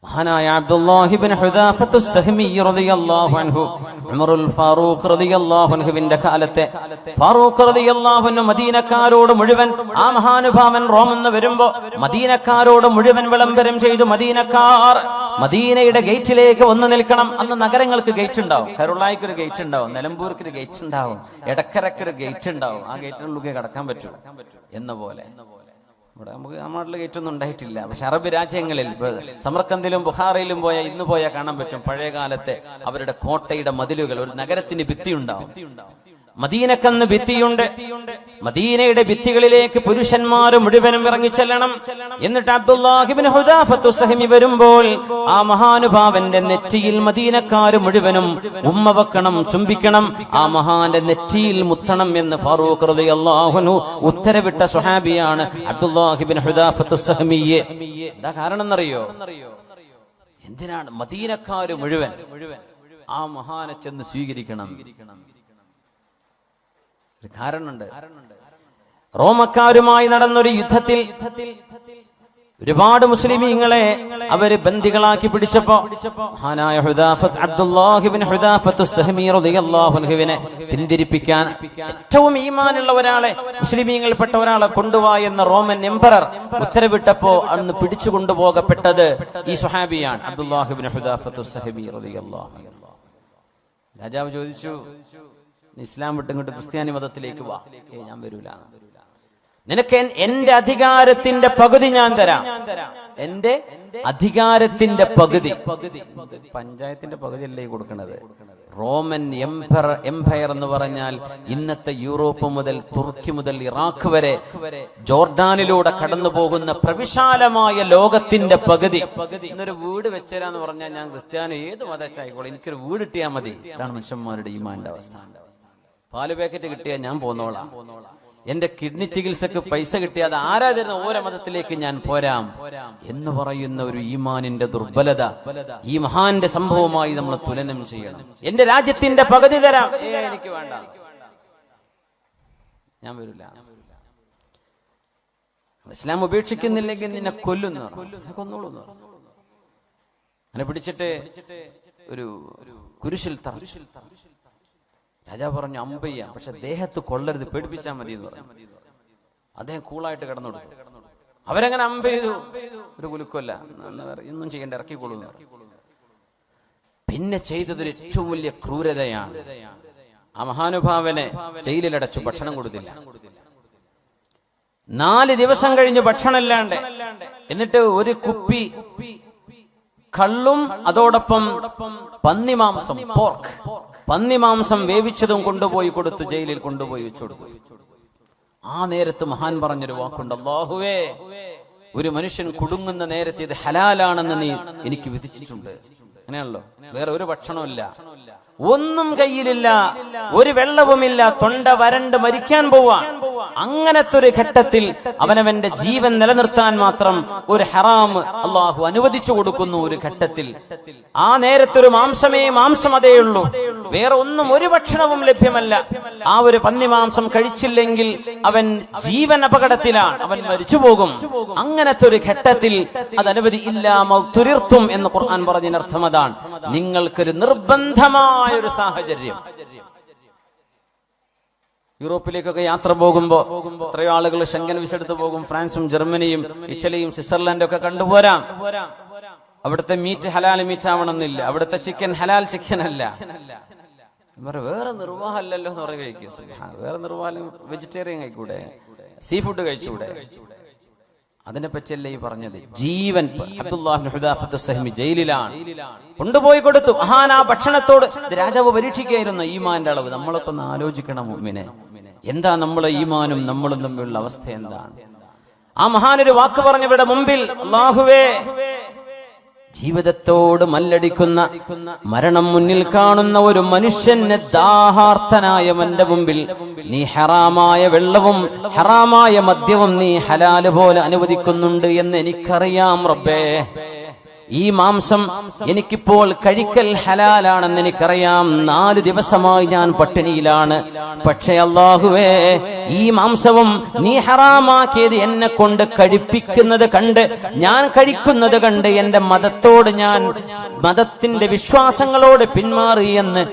മഹാനായ അബ്ദുല്ലാഹി ഇബ്നു ഹുദാഫത്തു സഹ്മി റളിയല്ലാഹു അൻഹു, ഉമറുൽ ഫാറൂഖ് റളിയല്ലാഹു അൻഹുവിന്റെ കാലത്തെ ഫാറൂഖ് റളിയല്ലാഹു അൻഹു മദീനക്കാരോട് മുഴുവൻ, ആ മഹാനുഭാവൻ റോമെന്ന് വരുമ്പോ മദീനക്കാരോട് മുഴുവൻ വിളംബരം ചെയ്തു. മദീനക്കാർ മദീനയുടെ ഗേറ്റിലേക്ക് വന്നു നിൽക്കണം. അന്ന് നഗരങ്ങൾക്ക് ഗേറ്റ് ഉണ്ടാവും, കരുളായിക്ക് ഒരു ഗേറ്റ് ഉണ്ടാവും, നിലമ്പൂർക്ക് ഒരു ഗേറ്റ് ഉണ്ടാവും, എടക്കരക്ക് ഒരു ഗേറ്റ് ഉണ്ടാവും. ആ ഗേറ്റിനുള്ളിൽ കടക്കാൻ പറ്റും എന്ന പോലെ. ഇവിടെ നമുക്ക് നമ്മുടെ നാട്ടിൽ ഗേറ്റൊന്നും ഉണ്ടായിട്ടില്ല. പക്ഷെ അറബ് രാജ്യങ്ങളിൽ സമർക്കന്ദിലും ബുഖാറയിലും ഇന്ന് പോയാൽ കാണാൻ പറ്റും പഴയ കാലത്തെ അവരുടെ കോട്ടയുടെ മതിലുകൾ. ഒരു നഗരത്തിന് ഭിത്തി ഉണ്ടാവും. മദീനക്കന്ന് ഭിത്തിയുണ്ട്. മദീനയുടെ ഭിത്തികളിലേക്ക് പുരുഷന്മാർ മുഴുവനും ഇറങ്ങിച്ചെല്ലണം. എന്നിട്ട് അബ്ദുല്ലാഹി ഇബ്നു ഹുദാഫത്തു സഹ്മി വരുമ്പോൾ ആ മഹാനുഭാവന്റെ നെറ്റിയിൽ മദീനക്കാർ മുഴുവനും ഉമ്മ വെക്കണം, ചുംബിക്കണം, ആ മഹാന്റെ നെറ്റിയിൽ മുത്തണം എന്ന് ഫാറൂഖ് റളിയല്ലാഹു അൻഹു ഉത്തരവിട്ട സ്വഹാബിയാണ് അബ്ദുല്ലാഹി ഇബ്നു ഹുദാഫത്തു സഹ്മി. എന്താ കാരണം എന്നറിയോ? എന്തിനാണ് മദീനക്കാർ മുഴുവൻ ആ മഹാനെ ചെന്ന് സ്വീകരിക്കണം? ഒരു കാരണമുണ്ട്. റോമക്കാരുമായി നടന്നൊരു യുദ്ധത്തിൽ ഒരുപാട് മുസ്ലിമീങ്ങളെ അവര് ബന്ദികളാക്കി പിടിച്ചപ്പോ മഹാനായ അബ്ദുല്ലാഹി ഇബ്നു ഹുദാഫത്തു സഹ്മി റളിയല്ലാഹു അൻഹുവിനെ പിന്തിരിപ്പിക്കാൻ ഏറ്റവും ഈമാനുള്ള ഒരാളെ, മുസ്ലിമീങ്ങളിൽപ്പെട്ട ഒരാളെ കൊണ്ടുവാ എന്ന റോമൻ എംപറർ ഉത്തരവിട്ടപ്പോ അന്ന് പിടിച്ചു കൊണ്ടുപോകപ്പെട്ടത് ഈ സ്വഹാബിയാണ്, അബ്ദുല്ലാഹി ഇബ്നു ഹുദാഫത്തു സഹ്മി റളിയല്ലാഹു അൻഹു. രാജാവ് ചോദിച്ചു, ഇസ്ലാം വിട്ടിങ്ങോട്ട് ക്രിസ്ത്യാനി മതത്തിലേക്ക് വാ. ഞാൻ വരൂല. നിനക്ക് എന്റെ അധികാരത്തിന്റെ പകുതി ഞാൻ തരാം. എന്റെ അധികാരത്തിന്റെ പകുതി, പഞ്ചായത്തിന്റെ പകുതി അല്ലേ കൊടുക്കണത്. റോമൻ എംപയർ എന്ന് പറഞ്ഞാൽ ഇന്നത്തെ യൂറോപ്പ് മുതൽ തുർക്കി മുതൽ ഇറാഖ് വരെ ജോർഡാനിലൂടെ കടന്നു പോകുന്ന പ്രവിശാലമായ ലോകത്തിന്റെ പകുതി. ഇന്നൊരു വീട് വെച്ചരാന്ന് പറഞ്ഞാൽ ഞാൻ ക്രിസ്ത്യാനി ഏത് മതച്ചായിക്കോളെ, എനിക്കൊരു വീട് കിട്ടിയാൽ മതി. ഇതാണ് മനുഷ്യന്മാരുടെ ഈമാന്റെ അവസ്ഥ. പാല് പാക്കറ്റ് കിട്ടിയാൽ ഞാൻ പോന്നോളാം, എന്റെ കിഡ്നി ചികിത്സക്ക് പൈസ കിട്ടിയാൽ ആരാ തരുന്ന ഓരോ മതത്തിലേക്ക് ഞാൻ പോരാം എന്ന് പറയുന്ന ഒരു ഈമാനിന്റെ ദുർബലത ഈ മഹാന്റെ സംഭവമായി നമ്മൾ തുലനം ചെയ്യണം. എന്റെ രാജ്യത്തിന്റെ പകുതി തരാം, എനിക്ക് വേണ്ട, ഞാൻ വരില്ല. ഇസ്ലാം ഉപേക്ഷിക്കുന്നില്ലെങ്കിൽ നിന്നെ കൊല്ലുന്നു, കൊന്നോളൂ. അങ്ങനെ പിടിച്ചിട്ട് ഒരു കുരിശിൽ രാജാവ് പറഞ്ഞു അമ്പയ്യാം, പക്ഷെ ദേഹത്ത് കൊള്ളരുത്, പേടിപ്പിച്ചാൽ മതി എന്ന് പറഞ്ഞു. അദ്ദേഹം കൂളായിട്ട് കിടന്നെടുത്തു. അവരങ്ങനെ അമ്പ ചെയ്തു, ഒരു കുലുക്കല്ല, ഒന്നും ചെയ്യേണ്ട, ഇറക്കിക്കൊള്ളുന്നു. പിന്നെ ചെയ്തതൊരു ഏറ്റവും വലിയ ക്രൂരതയാണ്. ആ മഹാനുഭാവനെ ജയിലിലടച്ചു, ഭക്ഷണം കൊടുത്തില്ല. 4 ദിവസം കഴിഞ്ഞ് ഭക്ഷണമില്ലാണ്ട്. എന്നിട്ട് ഒരു കുപ്പി കള്ളും അതോടൊപ്പം പന്നിമാംസം, പോർക്ക്, പന്നിമാംസം വേവിച്ചതും കൊണ്ടുപോയി കൊടുത്തു, ജയിലിൽ കൊണ്ടുപോയി വെച്ചു കൊടുത്തു. ആ നേരത്ത് മഹാൻ പറഞ്ഞൊരു വാക്കുണ്ട്, അല്ലാഹുവേ, ഒരു മനുഷ്യൻ കുടുങ്ങുന്ന നേരത്തെ ഇത് ഹലാലാണെന്ന് നീ എനിക്ക് വിധിച്ചിട്ടുണ്ട്. അങ്ങനെയാണല്ലോ. വേറെ ഒരു ഭക്ഷണമില്ല, ഒന്നും കയ്യിലില്ല, ഒരു വെള്ളവുമില്ല, തൊണ്ട വരണ്ട് മരിക്കാൻ പോവാൻ. അങ്ങനത്തെ ഒരു ഘട്ടത്തിൽ അവനവന്റെ ജീവൻ നിലനിർത്താൻ മാത്രം ഒരു ഹറാം അള്ളാഹു അനുവദിച്ചു കൊടുക്കുന്നു. ഒരു ഘട്ടത്തിൽ ആ നേരത്തൊരു മാംസം അതേയുള്ളൂ, വേറെ ഒന്നും ഒരു ഭക്ഷണവും ലഭ്യമല്ല. ആ ഒരു പന്നിമാംസം കഴിച്ചില്ലെങ്കിൽ അവൻ ജീവൻ അപകടത്തിലാണ്, അവൻ മരിച്ചു പോകും. അങ്ങനത്തെ ഒരു ഘട്ടത്തിൽ അത് അനുവദി ഇല്ലാമൽ തുരിർത്തും എന്ന് ഖുർആൻ പറഞ്ഞതിനർത്ഥം അതാണ്, നിങ്ങൾക്കൊരു നിർബന്ധമായ ഒരു സാഹചര്യം. യൂറോപ്പിലേക്കൊക്കെ യാത്ര പോകുമ്പോ എത്രയോ ആളുകൾ ഷെങ്കൻ വിസ എടുത്ത് പോകും. ഫ്രാൻസും ജർമ്മനിയും ഇറ്റലിയും സ്വിറ്റ്സർലൻഡും ഒക്കെ കണ്ടുപോരാം. അവിടുത്തെ മീറ്റ് ഹലാൽ മീറ്റ് ആവണമെന്നില്ല, അവിടുത്തെ ചിക്കൻ ഹലാൽ ചിക്കൻ അല്ല. വേറെ നിർവാഹമല്ലല്ലോ എന്ന് പറയുക, കഴിക്കും. വേറെ നിർവാഹം വെജിറ്റേറിയൻ കഴിക്കൂടെ, സീ ഫുഡ് കഴിച്ചൂടെ? അതിനെ പറ്റിയല്ലേ ഈ പറഞ്ഞത്. ജീവൻ അബ്ദുല്ലാഹ് ഇബ്നു ഹുദാഫത്ത് സഹ്മി ജയിലിലാണ്, കൊണ്ടുപോയി കൊടുത്തു. മഹാൻ ആ ഭക്ഷണത്തോട് രാജാവ് പരീക്ഷിക്കുകയായിരുന്നു ഈമാന്റെ അളവ്. നമ്മളൊക്കെ ഒന്ന് ആലോചിക്കണം മുഅ്മിനെ, എന്താ നമ്മളെ ഈമാനും നമ്മളും തമ്മിലുള്ള അവസ്ഥ എന്താണ്? ആ മഹാനൊരു വാക്ക് പറഞ്ഞവരുടെ മുമ്പിൽ, അല്ലാഹുവേ, ജീവിതത്തോട് മല്ലടിക്കുന്ന, മരണം മുന്നിൽ കാണുന്ന ഒരു മനുഷ്യന് ദാഹാർത്തനായ എന്റെ മുമ്പിൽ നീ ഹറാമായ വെള്ളവും ഹറാമായ മദ്യവും നീ ഹലാല് പോലെ അനുവദിക്കുന്നുണ്ട് എന്ന് എനിക്കറിയാം റബ്ബേ. ഈ മാംസം എനിക്കിപ്പോൾ കഴിക്കൽ ഹലാലാണെന്ന് എനിക്കറിയാം. 4 ദിവസമായി ഞാൻ പട്ടിണിയിലാണ്. പക്ഷേ അല്ലാഹുവേ, ഈ മാംസവും നീ ഹറാമാക്കിയത് എന്നെ കൊണ്ട് കഴിപ്പിക്കുന്നത് കണ്ട്, ഞാൻ കഴിക്കുന്നത് കണ്ട് എന്റെ മതത്തോട്, ഞാൻ മതത്തിന്റെ വിശ്വാസങ്ങളോട് പിന്മാറി എന്ന്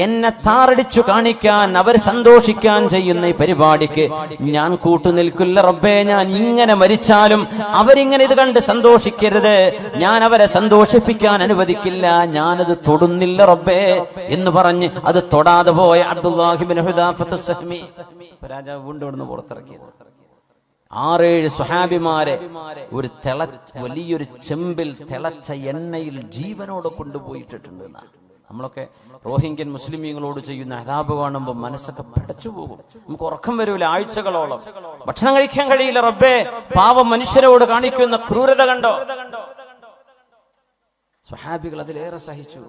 എന്നെ താറടിച്ചു കാണിക്കാൻ, അവർ സന്തോഷിക്കാൻ ചെയ്യുന്ന ഈ പരിപാടിക്ക് ഞാൻ കൂട്ടുനിൽക്കില്ല റബ്ബേ. ഞാൻ ഇങ്ങനെ മരിച്ചാലും അവരിങ്ങനെ ഇത് കണ്ട് സന്തോഷിക്കരുത്, ഞാൻ അവരെ സന്തോഷിപ്പിക്കാൻ അനുവദിക്കില്ല, ഞാനത് തൊടുന്നില്ല റബ്ബേ എന്ന് പറഞ്ഞ് അത് തൊടാതെ പോയ അബ്ദുല്ലാഹി ഇബ്നു ഹുദാഫത്ത് സഹ്മി രാജാവ് വീണ്ടും ഇവിടുന്ന് പുറത്തിറക്കിയത്. 6-7 സ്വഹാബിമാരെ ഒരു വലിയൊരു ചെമ്പിൽ തിളച്ച എണ്ണയിൽ ജീവനോടെ കൊണ്ടുപോയിട്ടിട്ടുണ്ട്. നമ്മളൊക്കെ റോഹിംഗ്യൻ മുസ്ലിമീങ്ങളോട് ചെയ്യുന്ന അദാബ് കാണുമ്പോൾ മനസ്സൊക്കെ പടച്ചു പോകും. നമുക്ക് ഉറക്കം വരൂല, ആഴ്ചകളോളം ഭക്ഷണം കഴിക്കാൻ കഴിയില്ല റബ്ബേ. പാവം മനുഷ്യരോട് കാണിക്കുന്ന ക്രൂരത കണ്ടോ? സ്വഹാബികൾ അതിലേറെ സഹിച്ചു.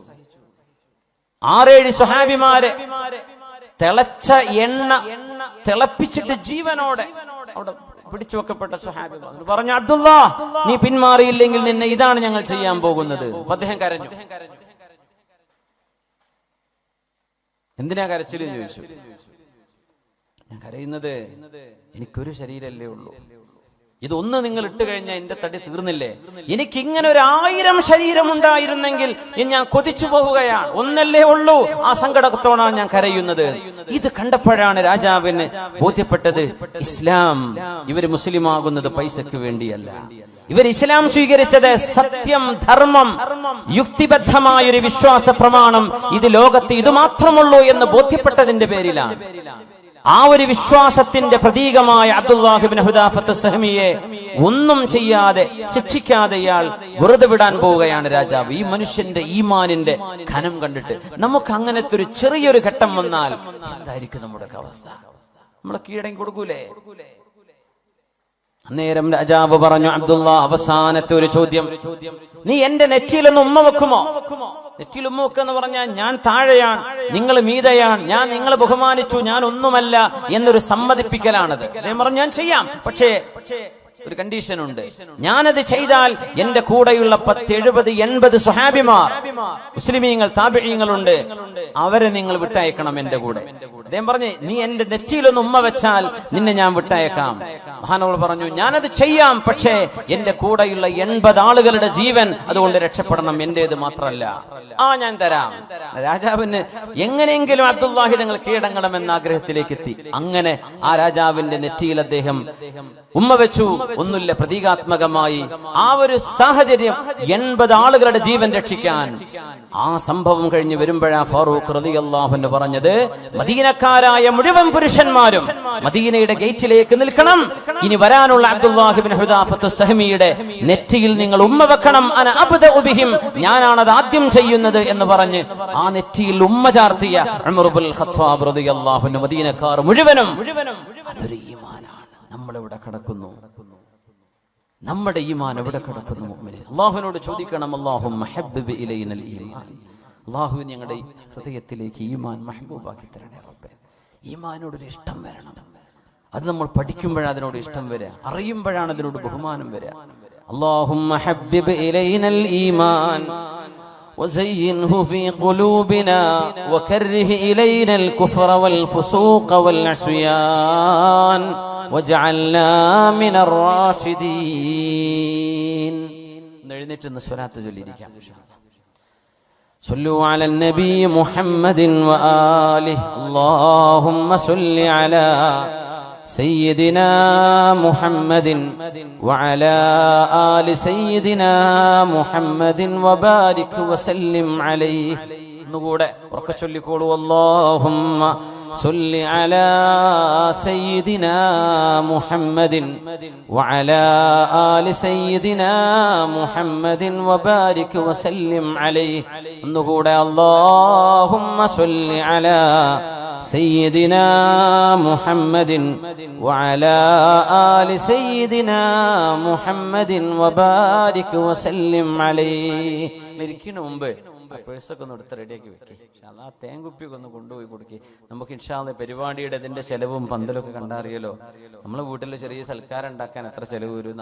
6-7 സ്വഹാബിമാരെ തിളച്ച എണ്ണ തിളപ്പിച്ചിട്ട് ജീവനോടെ അവിടെ പിടിച്ചു വെക്കപ്പെട്ട സ്വഹാബികൾ പറഞ്ഞു, അബ്ദുല്ലാ, നീ പിന്മാറിയില്ലെങ്കിൽ നിന്നെ ഇതാണ് ഞങ്ങൾ ചെയ്യാൻ പോകുന്നത്. അദ്ദേഹം കരഞ്ഞു. എന്തിനാ കരച്ചില് ചോദിച്ചു. ഞാൻ കരയുന്നത് എനിക്കൊരു ശരീരമല്ലേ ഉള്ളൂ, ഇതൊന്ന് നിങ്ങൾ ഇട്ട് കഴിഞ്ഞാൽ എന്റെ തടി തീർന്നില്ലേ? എനിക്ക് ഇങ്ങനെ 1000 ശരീരം ഉണ്ടായിരുന്നെങ്കിൽ ഞാൻ കൊതിച്ചു പോവുകയാണ്. ഒന്നല്ലേ ഉള്ളൂ, ആ സങ്കടത്തോടാണ് ഞാൻ കരയുന്നത്. ഇത് കണ്ടപ്പോഴാണ് രാജാവിന് ബോധ്യപ്പെട്ടത്, ഇസ്ലാം, ഇവര് മുസ്ലിം ആകുന്നത് പൈസക്ക് വേണ്ടിയല്ല. ഇവർ ഇസ്ലാം സ്വീകരിച്ചത് സത്യം, ധർമ്മം, യുക്തിബദ്ധമായൊരു വിശ്വാസ പ്രമാണം, ഇത് ലോകത്ത് ഇത് മാത്രമുള്ളൂ എന്ന് ബോധ്യപ്പെട്ടതിന്റെ പേരിലാണ്. ആ ഒരു വിശ്വാസത്തിന്റെ പ്രതീകമായ അബ്ദുല്ലാഹി ഇബ്നു ഹുദാഫത്ത് സഹ്മിയെ ഒന്നും ചെയ്യാതെ ശിക്ഷിക്കാതെ ഇയാൾ വെറുതെ വിടാൻ പോവുകയാണ് രാജാവ്. ഈ മനുഷ്യന്റെ ഈമാനിന്റെ ഘനം കണ്ടിട്ട് നമുക്ക് അങ്ങനത്തെ ഒരു ചെറിയൊരു ഘട്ടം വന്നാൽ എന്തായിരിക്കും നമ്മുടെ അവസ്ഥ? നമ്മളെ കീഴടങ്ങി കൊടുക്കൂലേ? അന്നേരം രാജാവ് പറഞ്ഞു, അബ്ദുല്ലാ, അവസാനത്തെ ഒരു ചോദ്യം, നീ എന്റെ നെറ്റിയിലൊന്ന് ഉമ്മ വെക്കുമോ? നെറ്റിയിൽ ഉമ്മ വെക്കെന്ന് പറഞ്ഞാൽ ഞാൻ താഴെയാണ്, നിങ്ങൾ മീതയാണ്, ഞാൻ നിങ്ങളെ ബഹുമാനിച്ചു, ഞാൻ ഒന്നുമല്ല എന്നൊരു സമ്മതിപ്പിക്കലാണത്. അദ്ദേഹം പറഞ്ഞു, ഞാൻ ചെയ്യാം, പക്ഷേ ഒരു കണ്ടീഷൻ ഉണ്ട്. ഞാനത് ചെയ്താൽ എന്റെ കൂടെയുള്ള 10, 70, 80 സ്വഹാബിമാർ, മുസ്ലിമീങ്ങൾ, താബിഈങ്ങളുണ്ട്, അവരെ നിങ്ങൾ വിട്ടയക്കണം എന്റെ കൂടെ. അദ്ദേഹം പറഞ്ഞു, നീ എന്റെ നെറ്റിയിലൊന്ന് ഉമ്മ വെച്ചാൽ നിന്നെ ഞാൻ വിട്ടയക്കാം. മഹാനവർ പറഞ്ഞു, ഞാനത് ചെയ്യാം, പക്ഷേ എന്റെ കൂടെയുള്ള 80 ആളുകളുടെ ജീവൻ അതുകൊണ്ട് രക്ഷപ്പെടണം, എന്റേത് മാത്രമല്ല. ഞാൻ തരാം. രാജാവിന് എങ്ങനെയെങ്കിലും അബ്ദുല്ലാഹി തങ്ങൾ കീഴടങ്ങണമെന്ന ആഗ്രഹത്തിലേക്ക് എത്തി. അങ്ങനെ ആ രാജാവിന്റെ നെറ്റിയിൽ അദ്ദേഹം ഉമ്മ വെച്ചു. ഒന്നുമില്ല, പ്രതീകാത്മകമായി ആ ഒരു സാഹചര്യം 80 ആളുകളുടെ ജീവൻ രക്ഷിക്കാൻ ആ സംഭവം കഴിഞ്ഞ് വരുമ്പോഴാ ഫാറൂഖ് റളിയല്ലാഹു അൻഹു പറഞ്ഞത്, മദീനക്കാരായ മുഴുവൻ പുരുഷന്മാരും മദീനയുടെ ഗേറ്റിലേക്ക് നിൽക്കണം. ഇനി വരാനുള്ള അബ്ദുല്ലാഹ് ഇബ്നു ഹുദാഫത്ത് സഹമിയുടെ നെറ്റിയിൽ നിങ്ങൾ ഉമ്മ വെക്കണം. അന അബ്ദഉ ബിഹിം, ഞാനാണത് ആദ്യം ചെയ്യുന്നത് എന്ന് പറഞ്ഞ് ആ നെറ്റിയിൽ ഉമ്മ ചാർത്തിയ ഉമർ ഇബ്നുൽ ഖത്താബ് റളിയല്ലാഹു അൻഹു മദീനക്കാർ മുഴുവനും. അതൊരു ഈമാനാണ്. നമ്മളെവിടെ കിടക്കുന്നു? നമ്മുടെ ഈമാൻ എവിടെ കിടക്കുന്നു? മുഅ്മിനേ, അല്ലാഹുവിനോട് ചോദിക്കണം, അല്ലാഹുമ്മ ഹബ്ബിബ് ഇലൈനൽ ഈമാൻ, അല്ലാഹുവേ ഞങ്ങളുടെ ഹൃദയത്തിലേക്ക് ഈമാൻ മഹ്ബൂബാക്കി തരണേ റബ്ബേ. ഈമാനോടൊരു ഇഷ്ടം വരണം. അത് നമ്മൾ പഠിക്കുമ്പോഴാണ് അതിനോട് ഇഷ്ടം വരിക, അറിയുമ്പോഴാണ് അതിനോട് ബഹുമാനം വരിക. അല്ലാഹുമ്മ ഹബ്ബിബ് ഇലൈനൽ ഈമാൻ وزينه في قلوبنا وكره إلينا الكفر والفسوق والعصيان وجعلنا من الراشدين. എഴുന്നേറ്റ് സ്വലാത്ത് ചൊല്ലിയിരിക്കാം. صلوا على النبي محمد وآله اللهم صل على سيدنا محمد وعلى آل سيدنا محمد وبارك وسلم عليه. نقول وركشل يقول اللهم صل على سيدنا محمد وعلى آل سيدنا محمد وبارك وسلم عليه. نقول اللهم صل على سيدنا محمد وعلى آل سيدنا محمد وبارك وسلم عليه. ഇരിക്കുന്ന മുമ്പ് പേഴ്സൊക്കെ ഒന്ന് എടുത്ത് റെഡിയാക്കി വെക്കി. ആ തേങ്കുപ്പിയൊക്കെ ഒന്ന് കൊണ്ടുപോയി കൊടുക്കി. നമുക്ക് ഇൻഷാ അല്ലാഹ് പരിപാടിയുടെ ഇതിന്റെ ചെലവും പന്തലൊക്കെ കണ്ടറിയല്ലോ. നമ്മളെ വീട്ടിൽ ചെറിയ സൽക്കാരം ഉണ്ടാക്കാൻ എത്ര ചെലവ് വരും?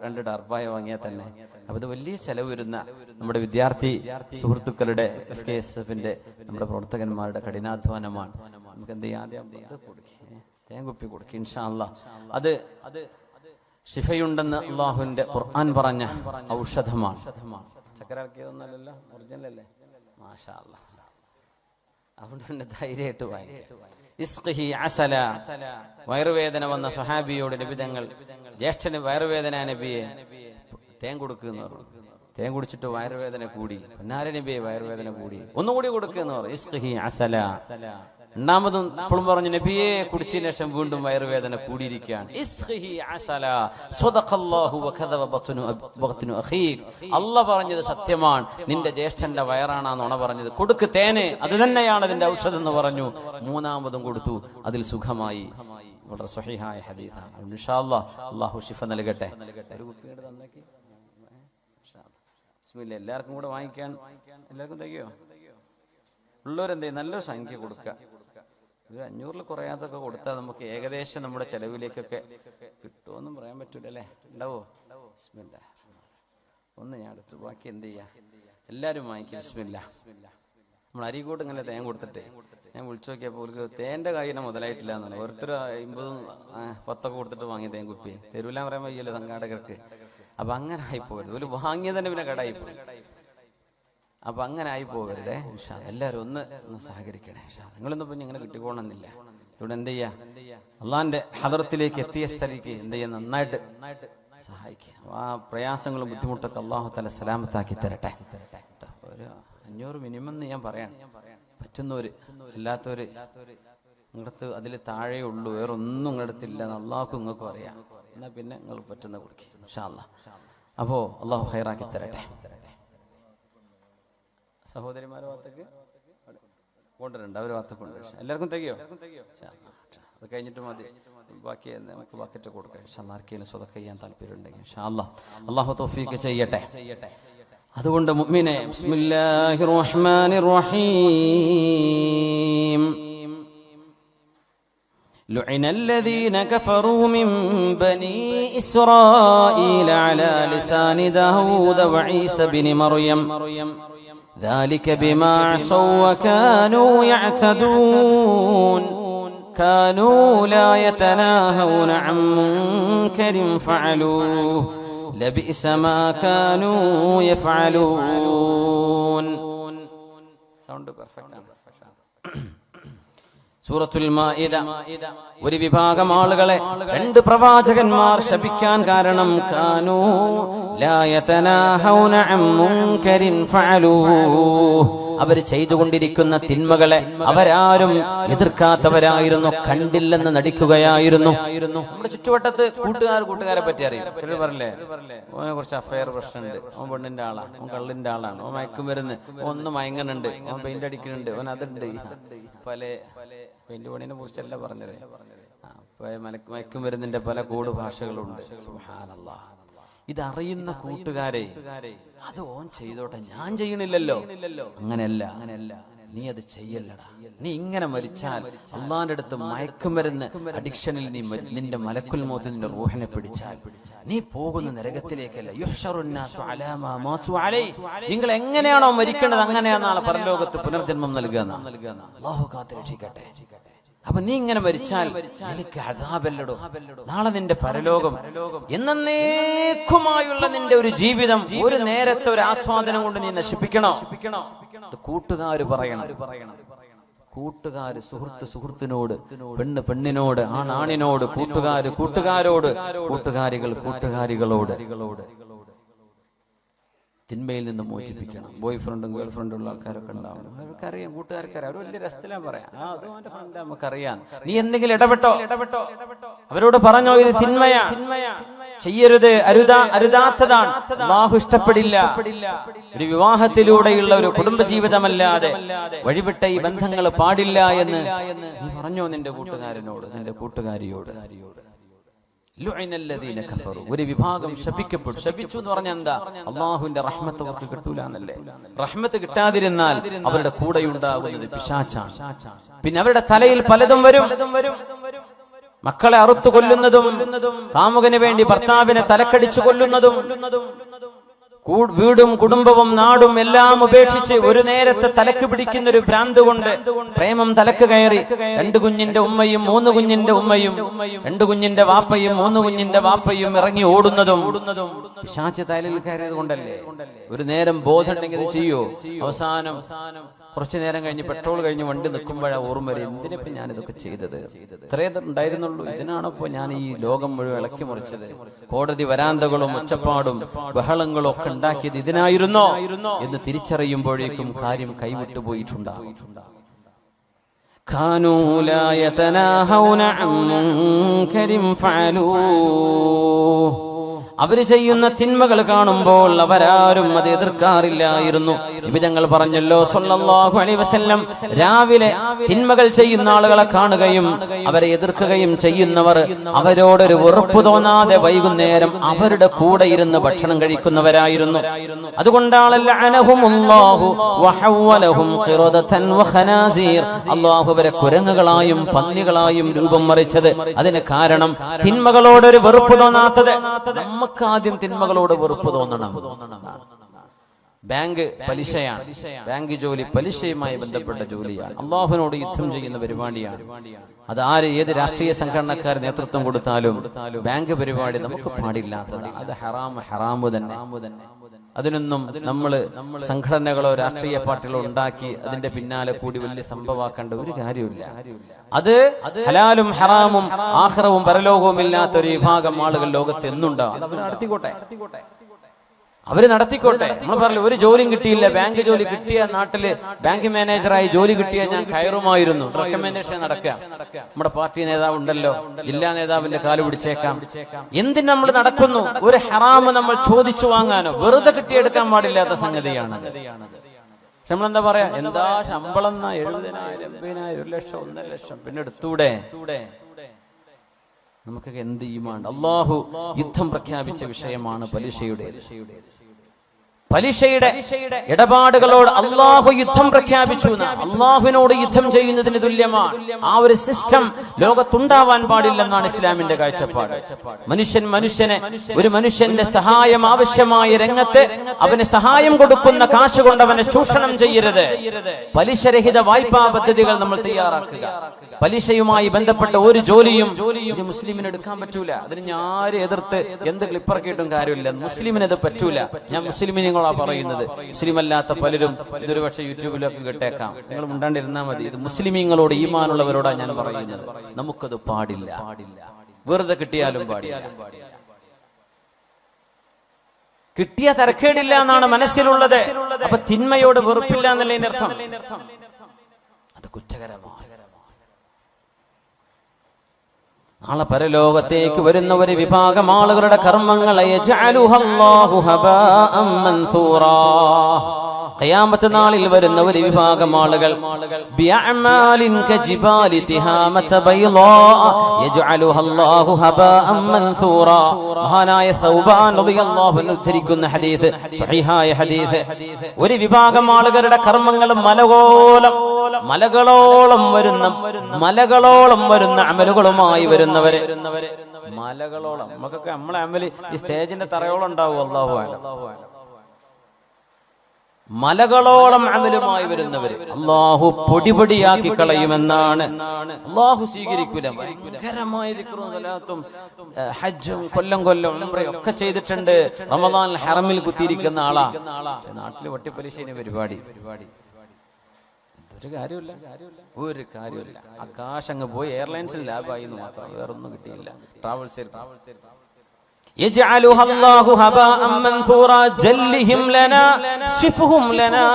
2 ഡർപ്പായ വാങ്ങിയാൽ തന്നെ. അപ്പൊ ഇത് വലിയ ചെലവ് വരുന്ന നമ്മുടെ വിദ്യാർത്ഥി സുഹൃത്തുക്കളുടെ SKSF-ന്റെ നമ്മുടെ പ്രവർത്തകന്മാരുടെ കഠിനാധ്വാനമാണ്. നമുക്ക് എന്ത് ചെയ്യാം? ആദ്യം തേങ്കുപ്പി കൊടുക്കി ഇൻഷാ അല്ലാഹ്. അത് ശിഫയുണ്ടെന്ന് അള്ളാഹുവിന്റെ ഖുർആൻ പറഞ്ഞ ഔഷധമാണ്. ചക്കരാക്കിയതൊന്നല്ലല്ലോ, ഒറിജിനൽ അല്ലേ? മാഷാ അല്ലാഹ്. അതുകൊണ്ട് തന്നെ ധൈര്യമായിട്ട് വാങ്ങിക്കുക. വയറുവേദന വന്ന സ്വഹാബിയോട് നബി തങ്ങൾ, ജ്യേഷ്ഠന് വയറുവേദന നബിയെ തേൻ കൊടുക്കുന്നു. തേൻ കുടിച്ചിട്ട് വയറുവേദന കൂടി. പൊന്നാര നബിയെ വയറുവേദന കൂടി, ഒന്നുകൂടി കൊടുക്കുന്നു. രണ്ടാമതും ഇപ്പോഴും പറഞ്ഞു, നബിയെ കുടിച്ചതിന് ശേഷം വീണ്ടും വയറുവേദന കൂടിയിരിക്കുകയാണ്. അല്ലാഹ് പറഞ്ഞത് സത്യമാണ്, നിന്റെ ജ്യേഷ്ഠന്റെ വയറാണ് നുണ പറഞ്ഞത്. കൊടുക്ക് തേന്, അത് തന്നെയാണ് അതിന്റെ ഔഷധം എന്ന് പറഞ്ഞു. മൂന്നാമതും കൊടുത്തു, അതിൽ സുഖമായി. വളരെ സ്വഹീഹായ ഹദീസാണ്. ഇൻഷാ അല്ലാഹ് അല്ലാഹു ശിഫ നൽകട്ടെ. ബിസ്മില്ലാ. എല്ലാവർക്കും കൂടെ വാങ്ങിക്കാൻ എല്ലാവർക്കും തികയോ? ഉള്ളവരെന്തേ നല്ലൊരു സംഖ്യ കൊടുക്കുക. ഒരു 500 കുറയാതൊക്കെ കൊടുത്താൽ നമുക്ക് ഏകദേശം നമ്മുടെ ചെലവിലേക്കൊക്കെ കിട്ടുമെന്നും പറയാൻ പറ്റൂലല്ലേ? ഉണ്ടാവോ? ബിസ്മില്ലാ. ഒന്ന് ഞാൻ എടുത്തു, ബാക്കി എന്ത് ചെയ്യാ? എല്ലാവരും വാങ്ങിക്കും. ബിസ്മില്ലാ. നമ്മൾ അരീക്കോട്ട് ഇങ്ങനെ തേൻ കൊടുത്തിട്ട് ഞാൻ വിളിച്ചു നോക്കിയപ്പോൾ അവർക്ക് തേൻ്റെ കാര്യം മുതലായിട്ടില്ല എന്നാണ്. ഓരോരുത്തർ 50 10 കൊടുത്തിട്ട് വാങ്ങിയ തേൻ കുപ്പി തരൂലാൻ പറയാൻ വയ്യല്ലോ സംഘാടകർക്ക്. അപ്പൊ അങ്ങനെ ആയിപ്പോകരുത്. ഒരു വാങ്ങിയ തന്നെ പിന്നെ കടായിപ്പോയി. അപ്പൊ അങ്ങനെ ആയി പോകരുതേ. എല്ലാവരും ഒന്ന് സഹകരിക്കണേ. നിങ്ങളൊന്നും പിന്നെ ഇങ്ങനെ കിട്ടിക്കോണമെന്നില്ല. ഇവിടെ എന്ത് ചെയ്യാ? അള്ളാന്റെ ഹദറത്തിലേക്ക് എത്തിയ സ്ഥലിക്ക് എന്ത് ചെയ്യാ? നന്നായിട്ട് സഹായിക്കുക. ആ പ്രയാസങ്ങളും ബുദ്ധിമുട്ടൊക്കെ അള്ളാഹു തആല സലാമത്താക്കി തരട്ടെ. ഒരു 500 മിനിമം എന്ന് ഞാൻ പറയാൻ പറ്റുന്നവര്, അല്ലാത്തവര് നിങ്ങളടുത്ത് അതിൽ താഴെ ഉള്ളൂ, വേറെ ഒന്നും നിങ്ങളടുത്തില്ല എന്ന് അള്ളാഹുക്കും നിങ്ങൾക്കും അറിയാം. എന്നാൽ പിന്നെ നിങ്ങൾ പറ്റുന്ന കൊടുക്കും ഇൻഷാ അല്ലാഹ്. അപ്പോ അള്ളാഹു ഖൈറാക്കി തരട്ടെ. സഹോദരിമാരെ ഭാഗത്തേക്ക് കൊണ്ടുവരണ്ട, അവർ ഭാഗത്തേക്ക് കൊണ്ടുവരും. എല്ലാവർക്കും തികയോ? അത് കഴിഞ്ഞിട്ട് മതി, ബാക്കി നമുക്ക് ബക്കറ്റ് കൊടുക്കാം. ആർക്കെങ്കിലും സ്വതക്ക ചെയ്യാൻ താല്പര്യം ഉണ്ടെങ്കിൽ ഇൻഷാ അല്ലാഹ് അള്ളാഹു തൗഫീഖ് ചെയ്യട്ടെ. അതുകൊണ്ട് മുഅ്മിനേ, ബിസ്മില്ലാഹിർ റഹ്മാനിർ റഹീം. لعن الذين كفروا من بني إسرائيل على لسان داود وعيسى بن مريم ذلك بما عصوا وكانوا يعتدون كانوا لا يتناهون عن منكر فعلوه لبئس ما كانوا يفعلون. Sound perfect. സൂറത്തുൽ മാഇദ. ഒരു വിഭാഗം ആളുകളെ രണ്ട് പ്രവാചകന്മാർ ശപിക്കാൻ കാരണം കാനൂ ലാ യതനാഹൗന അൻ മുൻകരിൻ ഫഅലൂഹു, അവർ ചെയ്തുകൊണ്ടിരിക്കുന്ന തിന്മകളെ അവരാരും എതിർക്കാത്തവരായിരുന്നു, കണ്ടില്ലെന്ന് നടിക്കുകയായിരുന്നു. നമ്മുടെ ചുറ്റുവട്ടത്ത് കൂട്ടുകാരെ പറ്റി അറിയും. ചിലർ പറയില്ലേ, ഓനെ കുറച്ച് അഫയർ പ്രശ്നമുണ്ട്, ഓൻ പെണ്ണിന്റെ ആളാണ്, ഓൻ കള്ളിന്റെ ആളാണ്, ഓൻ മയക്കുമരുന്ന്, ഒന്ന് മയങ്ങുന്നുണ്ട്, ഓൻ പെയിന്റ് അടിക്കുന്നുണ്ട്, ഓൻ അതുണ്ട്. പല പെയിന്റ് പണിനെ കുറിച്ചല്ല പറഞ്ഞത്, മയക്കുമരുന്നിന്റെ പല കോഡ് ഭാഷകളുണ്ട്. സുബ്ഹാനല്ലാഹ്. ഇതറിയുന്ന കൂട്ടുകാരെ അത് ഓൻ ചെയ്തോട്ടെ, ഞാൻ ചെയ്യണില്ലല്ലോ. അങ്ങനെയല്ല, നീ അത് ചെയ്യല്ലടാ. നീ ഇങ്ങനെ മരിച്ചാൽ അള്ളാന്റെ അടുത്ത് മയക്കുമരുന്ന് അഡിക്ഷനിൽ നീ നിന്റെ മലക്കുൽ മൗത്ത് നിന്റെ റൂഹിനെ പിടിച്ചാൽ നീ പോകുന്ന നരകത്തിലേക്കല്ല. യുഹ്ശറുന്നാസു അലാ മാ മാതു അലൈഹി, നിങ്ങൾ എങ്ങനെയാണോ മരിക്കേണ്ടത് അങ്ങനെയാണ് നാളെ പരലോകത്ത് പുനർജന്മം നൽകുക. അല്ലാഹു കാത്തുരക്ഷിക്കട്ടെ. അപ്പൊ നീ ഇങ്ങനെ മരിച്ചാൽ നിനക്ക് അദാബല്ലടോ, നാളെ നിന്റെ പരലോകം എന്നേക്കുമായുള്ള നിന്റെ ഒരു ജീവിതം ഒരു നേരത്തെ ഒരു ആസ്വാദനം കൊണ്ട് നീ നശിപ്പിക്കണോ? കൂട്ടുകാര് പറയണം. കൂട്ടുകാര് സുഹൃത്തിനോട്, പെണ്ണ് പെണ്ണിനോട്, ആണിനോട്, കൂട്ടുകാരോട്, കൂട്ടുകാരികളോട് തിന്മയിൽ നിന്ന് മോചിപ്പിക്കണം. ബോയ് ഫ്രണ്ടും ഗേൾ ഫ്രണ്ടും ഉള്ള ആൾക്കാരൊക്കെ ഉണ്ടാവും. അവർക്കറിയാം, കൂട്ടുകാർക്കറിയാം, അവർ വലിയ രസത്തിലാ പറയാം, അത് അവന്റെ ഫ്രണ്ട് നമുക്കറിയാം. നീ എന്തെങ്കിലും ഇടപെട്ടോ, അവരോട് പറഞ്ഞോ ഇത് തിന്മയാ, ചെയ്യരുത്, അരുതാത്തതാണ്, അല്ലാഹു ഇഷ്ടപ്പെടില്ല. ഒരു വിവാഹത്തിലൂടെയുള്ള ഒരു കുടുംബജീവിതമല്ലാതെ വഴിവിട്ട ഈ ബന്ധങ്ങൾ പാടില്ല എന്ന് നീ പറഞ്ഞോ നിന്റെ കൂട്ടുകാരനോട്, നിന്റെ കൂട്ടുകാരിയോട്. ഒരു വിഭാഗം ശപിക്കപ്പെട്ടു. ശപിച്ചു എന്ന് പറഞ്ഞാൽ എന്താ? അള്ളാഹുവിന്റെ റഹ്മത്ത് അവർക്ക് കിട്ടൂല എന്നല്ലേ. റഹ്മത്ത് കിട്ടാതിരുന്നാൽ അവരുടെ കൂടെയുണ്ടാകുന്നത് പിശാചാണ്. പിന്നെ അവരുടെ തലയിൽ പലതും വരും. മക്കളെ അറുത്തു കൊല്ലുന്നതും, കാമുകന് വേണ്ടി ഭർത്താവിനെ തലക്കടിച്ചു കൊല്ലുന്നതും, വീടും കുടുംബവും നാടും എല്ലാം ഉപേക്ഷിച്ച് ഒരു നേരത്തെ തലക്ക് പിടിക്കുന്ന ഒരു ഭ്രാന്ത് കൊണ്ട് പ്രേമം തലക്ക് കയറി 2 കുഞ്ഞിന്റെ ഉമ്മയും 3 കുഞ്ഞിന്റെ ഉമ്മയും 2 കുഞ്ഞിന്റെ വാപ്പയും 3 കുഞ്ഞിന്റെ വാപ്പയും ഇറങ്ങി ഓടുന്നതും പിശാച് തലയിൽ കയറിയത് കൊണ്ടല്ലേ. ഒരു നേരം ബോധം ഉണ്ടെങ്കിൽ ഇത് ചെയ്യോ? അവസാനം കുറച്ചു നേരം കഴിഞ്ഞ് പെട്രോൾ കഴിഞ്ഞ് വണ്ടി നിൽക്കുമ്പോഴാണ് ഓർമ്മ വരും, എന്തിനിപ്പോ ഞാനിതൊക്കെ ചെയ്തത്, ഇത്രയേ ഉണ്ടായിരുന്നുള്ളൂ, ഇതിനാണിപ്പോ ഞാൻ ഈ ലോകം മുഴുവൻ ഇളക്കി മറിച്ചത്, കോടതി വരാന്തകളും ഒച്ചപ്പാടും ബഹളങ്ങളും ഒക്കെ ഉണ്ടാക്കിയത് ഇതിനായിരുന്നോ എന്ന് തിരിച്ചറിയുമ്പോഴേക്കും കാര്യം കൈവിട്ടു പോയിട്ടുണ്ടാകും. കാനൂ ലാ യതനാഹൗന അൻ മുൻകരിൻ ഫഅലൂഹു, അവര് ചെയ്യുന്ന തിന്മകൾ കാണുമ്പോൾ അവരാരും അത് എതിർക്കാറില്ലായിരുന്നു. നിബിതങ്ങൾ പറഞ്ഞല്ലോ സല്ലല്ലാഹു അലൈഹി വസല്ലം, രാവിലെ തിന്മകൾ ചെയ്യുന്ന ആളുകളെ കാണുകയും അവരെ എതിർക്കുകയും ചെയ്യുന്നവർ അവരോടൊരു വെറുപ്പ് തോന്നാതെ വൈകുന്നേരം അവരുടെ കൂടെ ഇരുന്ന് ഭക്ഷണം കഴിക്കുന്നവരായിരുന്നു. അതുകൊണ്ടാണല്ലോ അനഹുമുല്ലാഹു വഹവലഹും ഖിറദതൻ വഖനാസീർ, അല്ലാഹു അവരെ കുരങ്ങുകളായും പന്നികളായും രൂപം മറിച്ചത്. അതിന് കാരണം തിന്മകളോടൊരു വെറുപ്പ് തോന്നാത്തത്. ആദ്യം തിന്മകളോട് വെറുപ്പ് തോന്നണം. ബാങ്ക് പലിശയാണ്, ബാങ്ക് ജോലി പലിശയുമായി ബന്ധപ്പെട്ട ജോലിയാണ്, അള്ളാഹുവിനോട് യുദ്ധം ചെയ്യുന്ന പരിപാടിയാണ്. അത് ഏത് രാഷ്ട്രീയ സംഘടനക്കാർ നേതൃത്വം കൊടുത്താലും ബാങ്ക് പരിപാടി നമുക്ക് പാടില്ലാത്തതാണ്. അത് ഹറാമു തന്നെ. അതിനൊന്നും നമ്മള് സംഘടനകളോ രാഷ്ട്രീയ പാർട്ടികളോ ഉണ്ടാക്കി അതിന്റെ പിന്നാലെ കൂടി വലിയ സംഭവമാക്കേണ്ട ഒരു കാര്യമില്ല. അത് ഹലാലും ഹറാമും ആഖിറവും പരലോകവും ഇല്ലാത്ത ഒരു വിഭാഗം ആളുകൾ ലോകത്ത് എന്നുണ്ടാവും. അവര് നടത്തിക്കോട്ടെ. നമ്മൾ പറഞ്ഞു ഒരു ജോലിയും കിട്ടിയില്ല, ബാങ്ക് ജോലി കിട്ടിയ നാട്ടില് ബാങ്ക് മാനേജറായി ജോലി കിട്ടിയ ഞാൻ കയറുമായിരുന്നു. റെക്കമെൻഡേഷൻ നടക്കുക. നമ്മുടെ പാർട്ടി നേതാവ് ഉണ്ടല്ലോ, ജില്ലാ നേതാവിന്റെ കാല് പിടിച്ചേക്കാം. എന്തിന് നമ്മൾ നടക്കുന്നു? ഒരു ഹറാമ് നമ്മൾ ചോദിച്ചു വാങ്ങാനോ വെറുതെ കിട്ടിയെടുക്കാൻ പാടില്ലാത്ത സംഗതിയാണ്. നമ്മളെന്താ പറയാ, എന്താ ശമ്പളം 70,000, 80,000, 1 ലക്ഷം, 1.5 ലക്ഷം, പിന്നെ എടുത്തൂടെ? നമുക്കൊക്കെ എന്ത് ഈമാൻ. അല്ലാഹു യുദ്ധം പ്രഖ്യാപിച്ച വിഷയമാണ് പലിശയുടെ ഇടപാടുകളോട് അള്ളാഹു യുദ്ധം പ്രഖ്യാപിച്ചു. അള്ളാഹുവിനോട് യുദ്ധം ചെയ്യുന്നതിന് തുല്യമാണ്. ആ ഒരു സിസ്റ്റം ലോകത്തുണ്ടാവാൻ പാടില്ലെന്നാണ് ഇസ്ലാമിന്റെ കാഴ്ചപ്പാട്. ഒരു മനുഷ്യന്റെ സഹായം ആവശ്യമായ രംഗത്ത് അവന് സഹായം കൊടുക്കുന്ന കാശ് കൊണ്ട് അവനെ ചൂഷണം ചെയ്യരുത്. പലിശരഹിത വായ്പാ പദ്ധതികൾ നമ്മൾ തയ്യാറാക്കുക. പലിശയുമായി ബന്ധപ്പെട്ട ഒരു ജോലിയും ഒരു മുസ്ലിമിന് എടുക്കാൻ പറ്റൂല. അതിന് ഞാൻ എതിർത്ത് എന്ത് ക്ലിപ്പറക്കിയിട്ടും കാര്യമില്ല. മുസ്ലിമിന് അത് പറ്റൂല. ഞാൻ മുസ്ലിമിനങ്ങളാ പറയുന്നത്. മുസ്ലിം അല്ലാത്ത പലരും ഇതൊരു പക്ഷേ യൂട്യൂബിലൊക്കെ കേട്ടേക്കാം. നിങ്ങൾ മിണ്ടാണ്ടിരുന്നാൽ മതി. ഇത് മുസ്ലിമീങ്ങളോട് ഈമാനുള്ളവരോടാ ഞാൻ പറയുന്നത്. നമുക്കത് പാടില്ല. വെറുതെ കിട്ടിയാലും പാടില്ല. കിട്ടിയ തരക്കേടില്ല എന്നാണ് മനസ്സിലുള്ളത്. അപ്പൊ തിന്മയോട് വെറുപ്പില്ല എന്നതിന്റെ അർത്ഥം. അത് കുറ്റകരമാണ്. നാളെ പരലോകത്തേക്ക് വരുന്ന ഒരു വിഭാഗം ആളുകളുടെ കർമ്മങ്ങളെ ഖിയാമത്ത് നാളിൽ വരുന്ന ഒരു വിഭാഗം ആളുകൾ ബിഅഅമാലിൻ കജിബാലി തിഹാമത ബൈളാ യജ്അലുഹ അല്ലാഹു ഹബാഅൻ മൻസൂറാ. മഹാനായ സൗബാൻ റളിയല്ലാഹു അൻഹു ഉദ്ധരിക്കുന്ന ഹദീസ്, സ്വഹീഹായ ഹദീസ്. ഒരു വിഭാഗം ആളുകളുടെ കർമ്മങ്ങൾ മലകളോളം വരുന്ന അമലുകളുമായി വരുന്നവര്. മലകളോളം നമുക്കൊക്കെ നമ്മളെ അമല് ഈ സ്റ്റേജിന്റെ തറയോളം ഉണ്ടാവും. അല്ലാഹു അഅലം. മലകളോളം അമലുമായി വരുന്നവര് അല്ലാഹു പൊടിപൊടിയാക്കി കളയുമെന്നാണ്. അല്ലാഹു സ്വീകരിക്കൂല. ഭയങ്കരമായ ദിക്റും സലാത്തും ഹജ്ജും കൊല്ലം ഉംറയും ഒക്കെ ചെയ്തിട്ടുണ്ട്. റമദാൻ ഹറമിൽ കുത്തിയിരിക്കുന്ന ആളാ. നാട്ടില് വട്ടിപ്പലിശേനെ പരിപാടി ഒരു കാര്യമില്ല. ആകാശങ്ങ് പോയി എയർലൈൻസിൽ ലാഭായി എന്ന് മാത്രം, വേറൊന്നും കിട്ടിയില്ല. ട്രാവൽസ് يجعلها الله هباء منثورا جلهم لنا صفهم لنا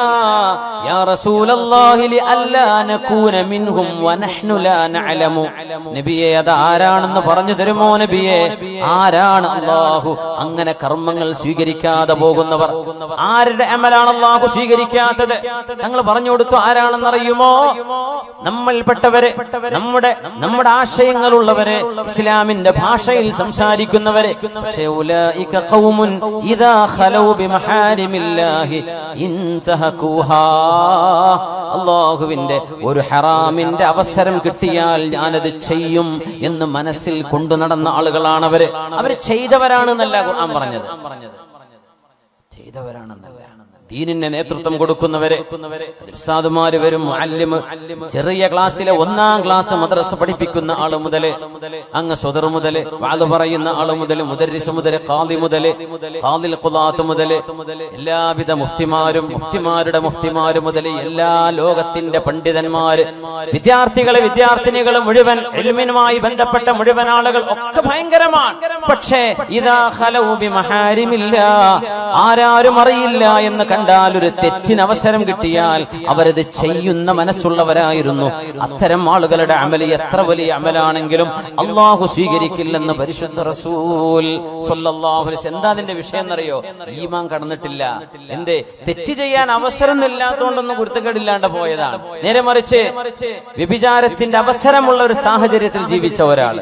يا رسول الله لئلا نكون منهم ونحن لا نعلم. നബിയെ അത് ആരാണെന്ന് പറഞ്ഞു തരുമോ നബിയെ? ആരാണ് അല്ലാഹു അങ്ങനെ കർമ്മങ്ങൾ സ്വീകരിക്കാതെ പോകുന്നവർ? ആരുടെ അമലാണ് അല്ലാഹു സ്വീകരിക്കാത്തത്? ഞങ്ങൾ പറഞ്ഞു കൊടുത്തു. ആരാണെന്ന് അറിയുമോ? നമ്മൾപ്പെട്ടവരെ, നമ്മുടെ ആശയങ്ങളുള്ളവരെ, ഇസ്ലാമിന്റെ ഭാഷയിൽ സംസാരിക്കുന്നവരെ. أولئك قوم إذا خلوا بمحارم الله انتهكوها. അല്ലാഹുവിന്റെ ഒരു ഹറാമിന്റെ അവസരം കിട്ടിയാൽ ഞാനത് ചെയ്യും എന്ന് മനസ്സിൽ കൊണ്ടു നടന്ന ആളുകളാണ് അവര്. അവര് ചെയ്തവരാണെന്നല്ല ഖുർആൻ പറഞ്ഞത്. ചെയ്തവരാണെന്നല്ല. ദീനിന് നേതൃത്വം കൊടുക്കുന്നവരെ, ഉസ്താദുമാര് വരും, മുഅല്ലിം, ചെറിയ ക്ലാസ്സിലെ 1-ാം ക്ലാസ് മദ്രസ പഠിപ്പിക്കുന്ന ആള് മുതല്, അങ്ങ് സ്വദർ മുതല്, വാദ് പറയുന്ന ആള് മുതല്, മുദർരിസ് മുതല്, ഖാദി മുതല്, ഖാദിൽ ഖുദാത്ത് മുതല്, എല്ലാവിധ മുഫ്തിമാരുടെ മുഫ്തിമാര് മുതല്, എല്ലാ ലോകത്തിന്റെ പണ്ഡിതന്മാര്, വിദ്യാർത്ഥിനികള് മുഴുവൻ, ഇൽമിനുമായി ബന്ധപ്പെട്ട മുഴുവൻ ആളുകൾ ഒക്കെ ഭയങ്കരമാണ്. പക്ഷേ ഇദാ ഖലൗ ബിമഹാരിമില്ലാ, ആരാരും അറിയില്ല എന്ന് കണ്ടാൽ, ഒരു തെറ്റിന് അവസരം കിട്ടിയാൽ അവരത് ചെയ്യുന്ന മനസ്സുള്ളവരായിരുന്നു. അത്തരം ആളുകളുടെ അമല് എത്ര വലിയ അമലാണെങ്കിലും അല്ലാഹു സ്വീകരിക്കില്ലെന്ന് പരിശുദ്ധ റസൂൽ സ്വല്ലല്ലാഹു അലൈഹി വസല്ലം. എന്താ അതിന്റെ വിഷയം എന്നറിയോ? ഈമാൻ കടന്നിട്ടില്ല. എന്തേ? തെറ്റ് ചെയ്യാൻ അവസരം ഇല്ലാത്തതുകൊണ്ടൊന്നും കുരുത്തക്കേടില്ലാണ്ട് പോയതാണ്. നേരെ മറിച്ച് വ്യഭിചാരത്തിന്റെ അവസരമുള്ള ഒരു സാഹചര്യത്തിൽ ജീവിച്ച ഒരാൾ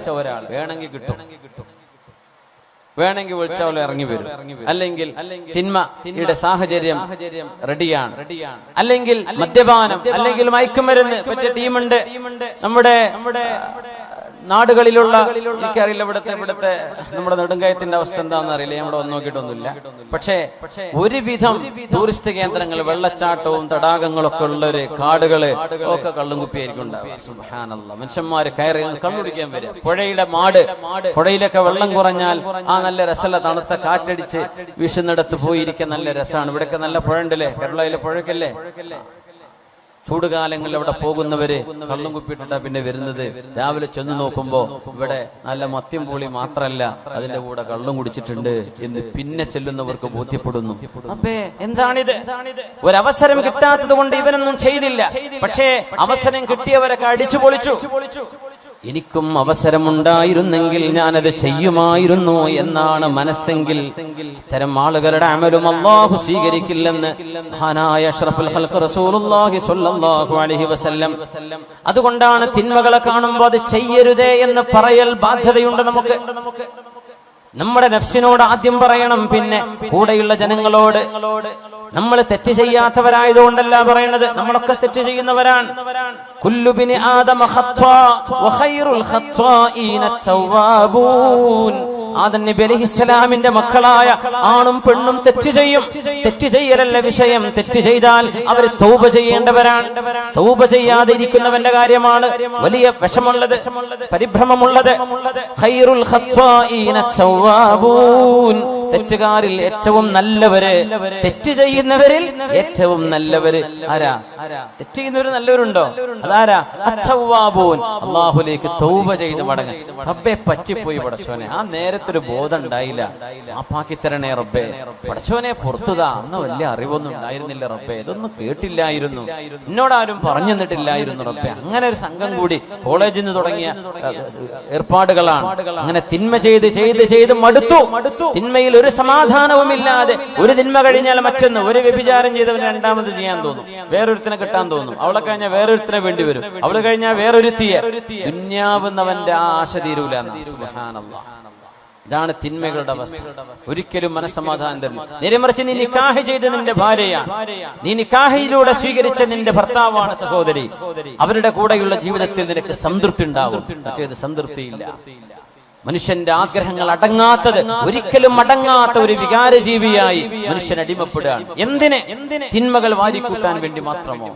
വേണമെങ്കിൽ കിട്ടും, വേണമെങ്കിൽ വിളിച്ചാൽ ഇറങ്ങി വരും. അല്ലെങ്കിൽ തിന്മയുടെ സാഹചര്യം റെഡിയാണ്. അല്ലെങ്കിൽ മദ്യപാനം, അല്ലെങ്കിൽ മയക്കുമരുന്ന് പറ്റിയ ടീമുണ്ട് നമ്മുടെ നാടുകളിലുള്ള. എനിക്കറിയില്ല ഇവിടുത്തെ നമ്മുടെ നെടുങ്കയത്തിന്റെ അവസ്ഥ എന്താണെന്ന് അറിയില്ല, ഞാൻ ഇവിടെ വന്ന് നോക്കിയിട്ടൊന്നുമില്ല. പക്ഷേ ഒരുവിധം ടൂറിസ്റ്റ് കേന്ദ്രങ്ങൾ, വെള്ളച്ചാട്ടവും തടാകങ്ങളൊക്കെ ഉള്ളൊരു കാടുകള് ഒക്കെ കള്ളും കുപ്പിയായിരിക്കും ഉണ്ടാവുക. സുബ്ഹാനല്ലാഹ്. മനുഷ്യന്മാര് കയറി കള്ളുടിക്കാൻ വരിക. പുഴയിലൊക്കെ വെള്ളം കുറഞ്ഞാൽ ആ നല്ല രസമുള്ള തണുത്ത കാറ്റടിച്ച് വീശുന്നിടത്ത് പോയിരിക്കാൻ നല്ല രസമാണ്. ഇവിടെയൊക്കെ നല്ല പുഴ ഉണ്ടല്ലേ, കേരളയിലെ പുഴക്കല്ലേ. ചൂടുകാലങ്ങളിൽ അവിടെ പോകുന്നവര് കള്ളും കുപ്പിയിട്ടാ പിന്നെ വരുന്നത്. രാവിലെ ചെന്ന് നോക്കുമ്പോ ഇവിടെ നല്ല മദ്യം പൊളി മാത്രല്ല, അതിന്റെ കൂടെ കള്ളും കുടിച്ചിട്ടുണ്ട് എന്ന് പിന്നെ ചെല്ലുന്നവർക്ക് ബോധ്യപ്പെടുന്നു. അപ്പേ എന്താണിത്? ഒരവസരം കിട്ടാത്തത് കൊണ്ട് ഇവനൊന്നും ചെയ്തില്ല. പക്ഷേ അവസരം കിട്ടിയവരൊക്കെ അടിച്ചു പൊളിച്ചു. എനിക്കും അവസരമുണ്ടായിരുന്നെങ്കിൽ ഞാനത് ചെയ്യുമായിരുന്നു എന്നാണ് മനസ്സെങ്കിൽ ഇത്തരം ആളുകളുടെ അമലും അല്ലാഹു സ്വീകരിക്കില്ലെന്ന് മഹാനായ അഷ്റഫുൽ ഖൽഖ് റസൂലുള്ളാഹി സ്വല്ലല്ലാഹു അലൈഹി വസല്ലം. അതുകൊണ്ടാണ് തിന്മകളെ കാണുമ്പോൾ അത് ചെയ്യരുതേ എന്ന് പറയൽ ബാധ്യതയുണ്ട് നമുക്ക്. നമ്മുടെ നഫ്സിനോട് ആദ്യം പറയണം, പിന്നെ കൂടെയുള്ള ജനങ്ങളോട്. നമ്മൾ തെറ്റ് ചെയ്യാത്തവരായതുകൊണ്ടല്ല പറയുന്നത്, നമ്മളൊക്കെ തെറ്റ് ചെയ്യുന്നവരാണ്. കുല്ലു ബിനി ആദമ ഖത്വാ വഖൈറുൽ ഖത്വാഈന തവ്വാബൂൻ. ആദം നബി അലൈഹിസ്സലാമിന്റെ മക്കളായ ആണും പെണ്ണും തെറ്റ് ചെയ്യും. തെറ്റ് ചെയ്യലല്ല വിഷയം. തെറ്റ് ചെയ്താൽ അവർ തൗബ ചെയ്യേണ്ടവരാണ്. തൗബ ചെയ്യാതെ ഇരിക്കുന്നവന്റെ കാര്യമാണ് വലിയ വിഷമുള്ളത്, പരിഭ്രമമുള്ളത്. ഖൈറുൽ ഖത്വാഈന തവ്വാബൂൻ. തെറ്റുകാരിൽ ഏറ്റവും നല്ലവര്, തെറ്റ് ചെയ്യുന്നവരിൽ ഏറ്റവും നല്ലവര് ആരാ? തെറ്റ് ചെയ്യുന്നവര് നല്ലവരുണ്ടോ? അതാരാ? അത്തവ്വാബൂൻ. അല്ലാഹുവിലേക്ക് തൗബ ചെയ്ത് മടങ്ങും. റബ്ബേ പറ്റിപ്പോയി പടച്ചോനെ, ആ നേരത്തൊരു ബോധം ഉണ്ടായില്ല, മാപ്പാക്കി തരണേ റബ്ബേ. പടച്ചോനെ പുറത്തുതാ, അന്ന് വലിയ അറിവൊന്നും ഉണ്ടായിരുന്നില്ല റബ്ബേ, ഇതൊന്നും കേട്ടില്ലായിരുന്നു, എന്നോടാരും പറഞ്ഞു തന്നിട്ടില്ലായിരുന്നു റബ്ബേ. അങ്ങനെ ഒരു സംഘം കൂടി കോളേജിൽ നിന്ന് തുടങ്ങിയ ഏർപ്പാടുകളാണ്. അങ്ങനെ തിന്മ ചെയ്ത് ചെയ്ത് ചെയ്ത് മടുത്തു. തിന്മയിൽ ഒരു സമാധാനവുമില്ലാതെ ഒരു തിന്മ കഴിഞ്ഞാൽ മറ്റൊന്ന്. ഒരു വ്യഭിചാരം ചെയ്തവന് രണ്ടാമത് ചെയ്യാൻ തോന്നും, വേറൊരുത്തിനെ കിട്ടാൻ തോന്നും. അവളെ കഴിഞ്ഞാൽ വേറൊരുത്തിനെ വേണ്ടി വരും, അവള് കഴിഞ്ഞാൽ വേറൊരുത്തിയെ. ദുന്യാവുന്നവന്റെ ആശ തീരൂല. സുബ്ഹാനല്ലാഹ്. ഇതാണ് തിന്മകളുടെ അവസ്ഥ. ഒരിക്കലും മനസ്സമാധാനം തരില്ല. നേരെമറിച്ച് നീ നിക്കാഹ് ചെയ്ത് നിന്റെ ഭാര്യയാണ്, നീ നിക്കാഹിലൂടെ സ്വീകരിച്ച നിന്റെ ഭർത്താവാണ് സഹോദരി, അവരുടെ കൂടെയുള്ള ജീവിതത്തിൽ നിനക്ക് സംതൃപ്തി ഉണ്ടാകും. മറ്റേത് സംതൃപ്തിയില്ല. മനുഷ്യന്റെ ആഗ്രഹങ്ങൾ അടങ്ങാത്തത്, ഒരിക്കലും അടങ്ങാത്ത ഒരു വികാരജീവിയായി മനുഷ്യൻ അടിമപ്പെടുകയാണ്. എന്തിന്? തിന്മകൾ വാരിക്കൂട്ടാൻ വേണ്ടി മാത്രമോ?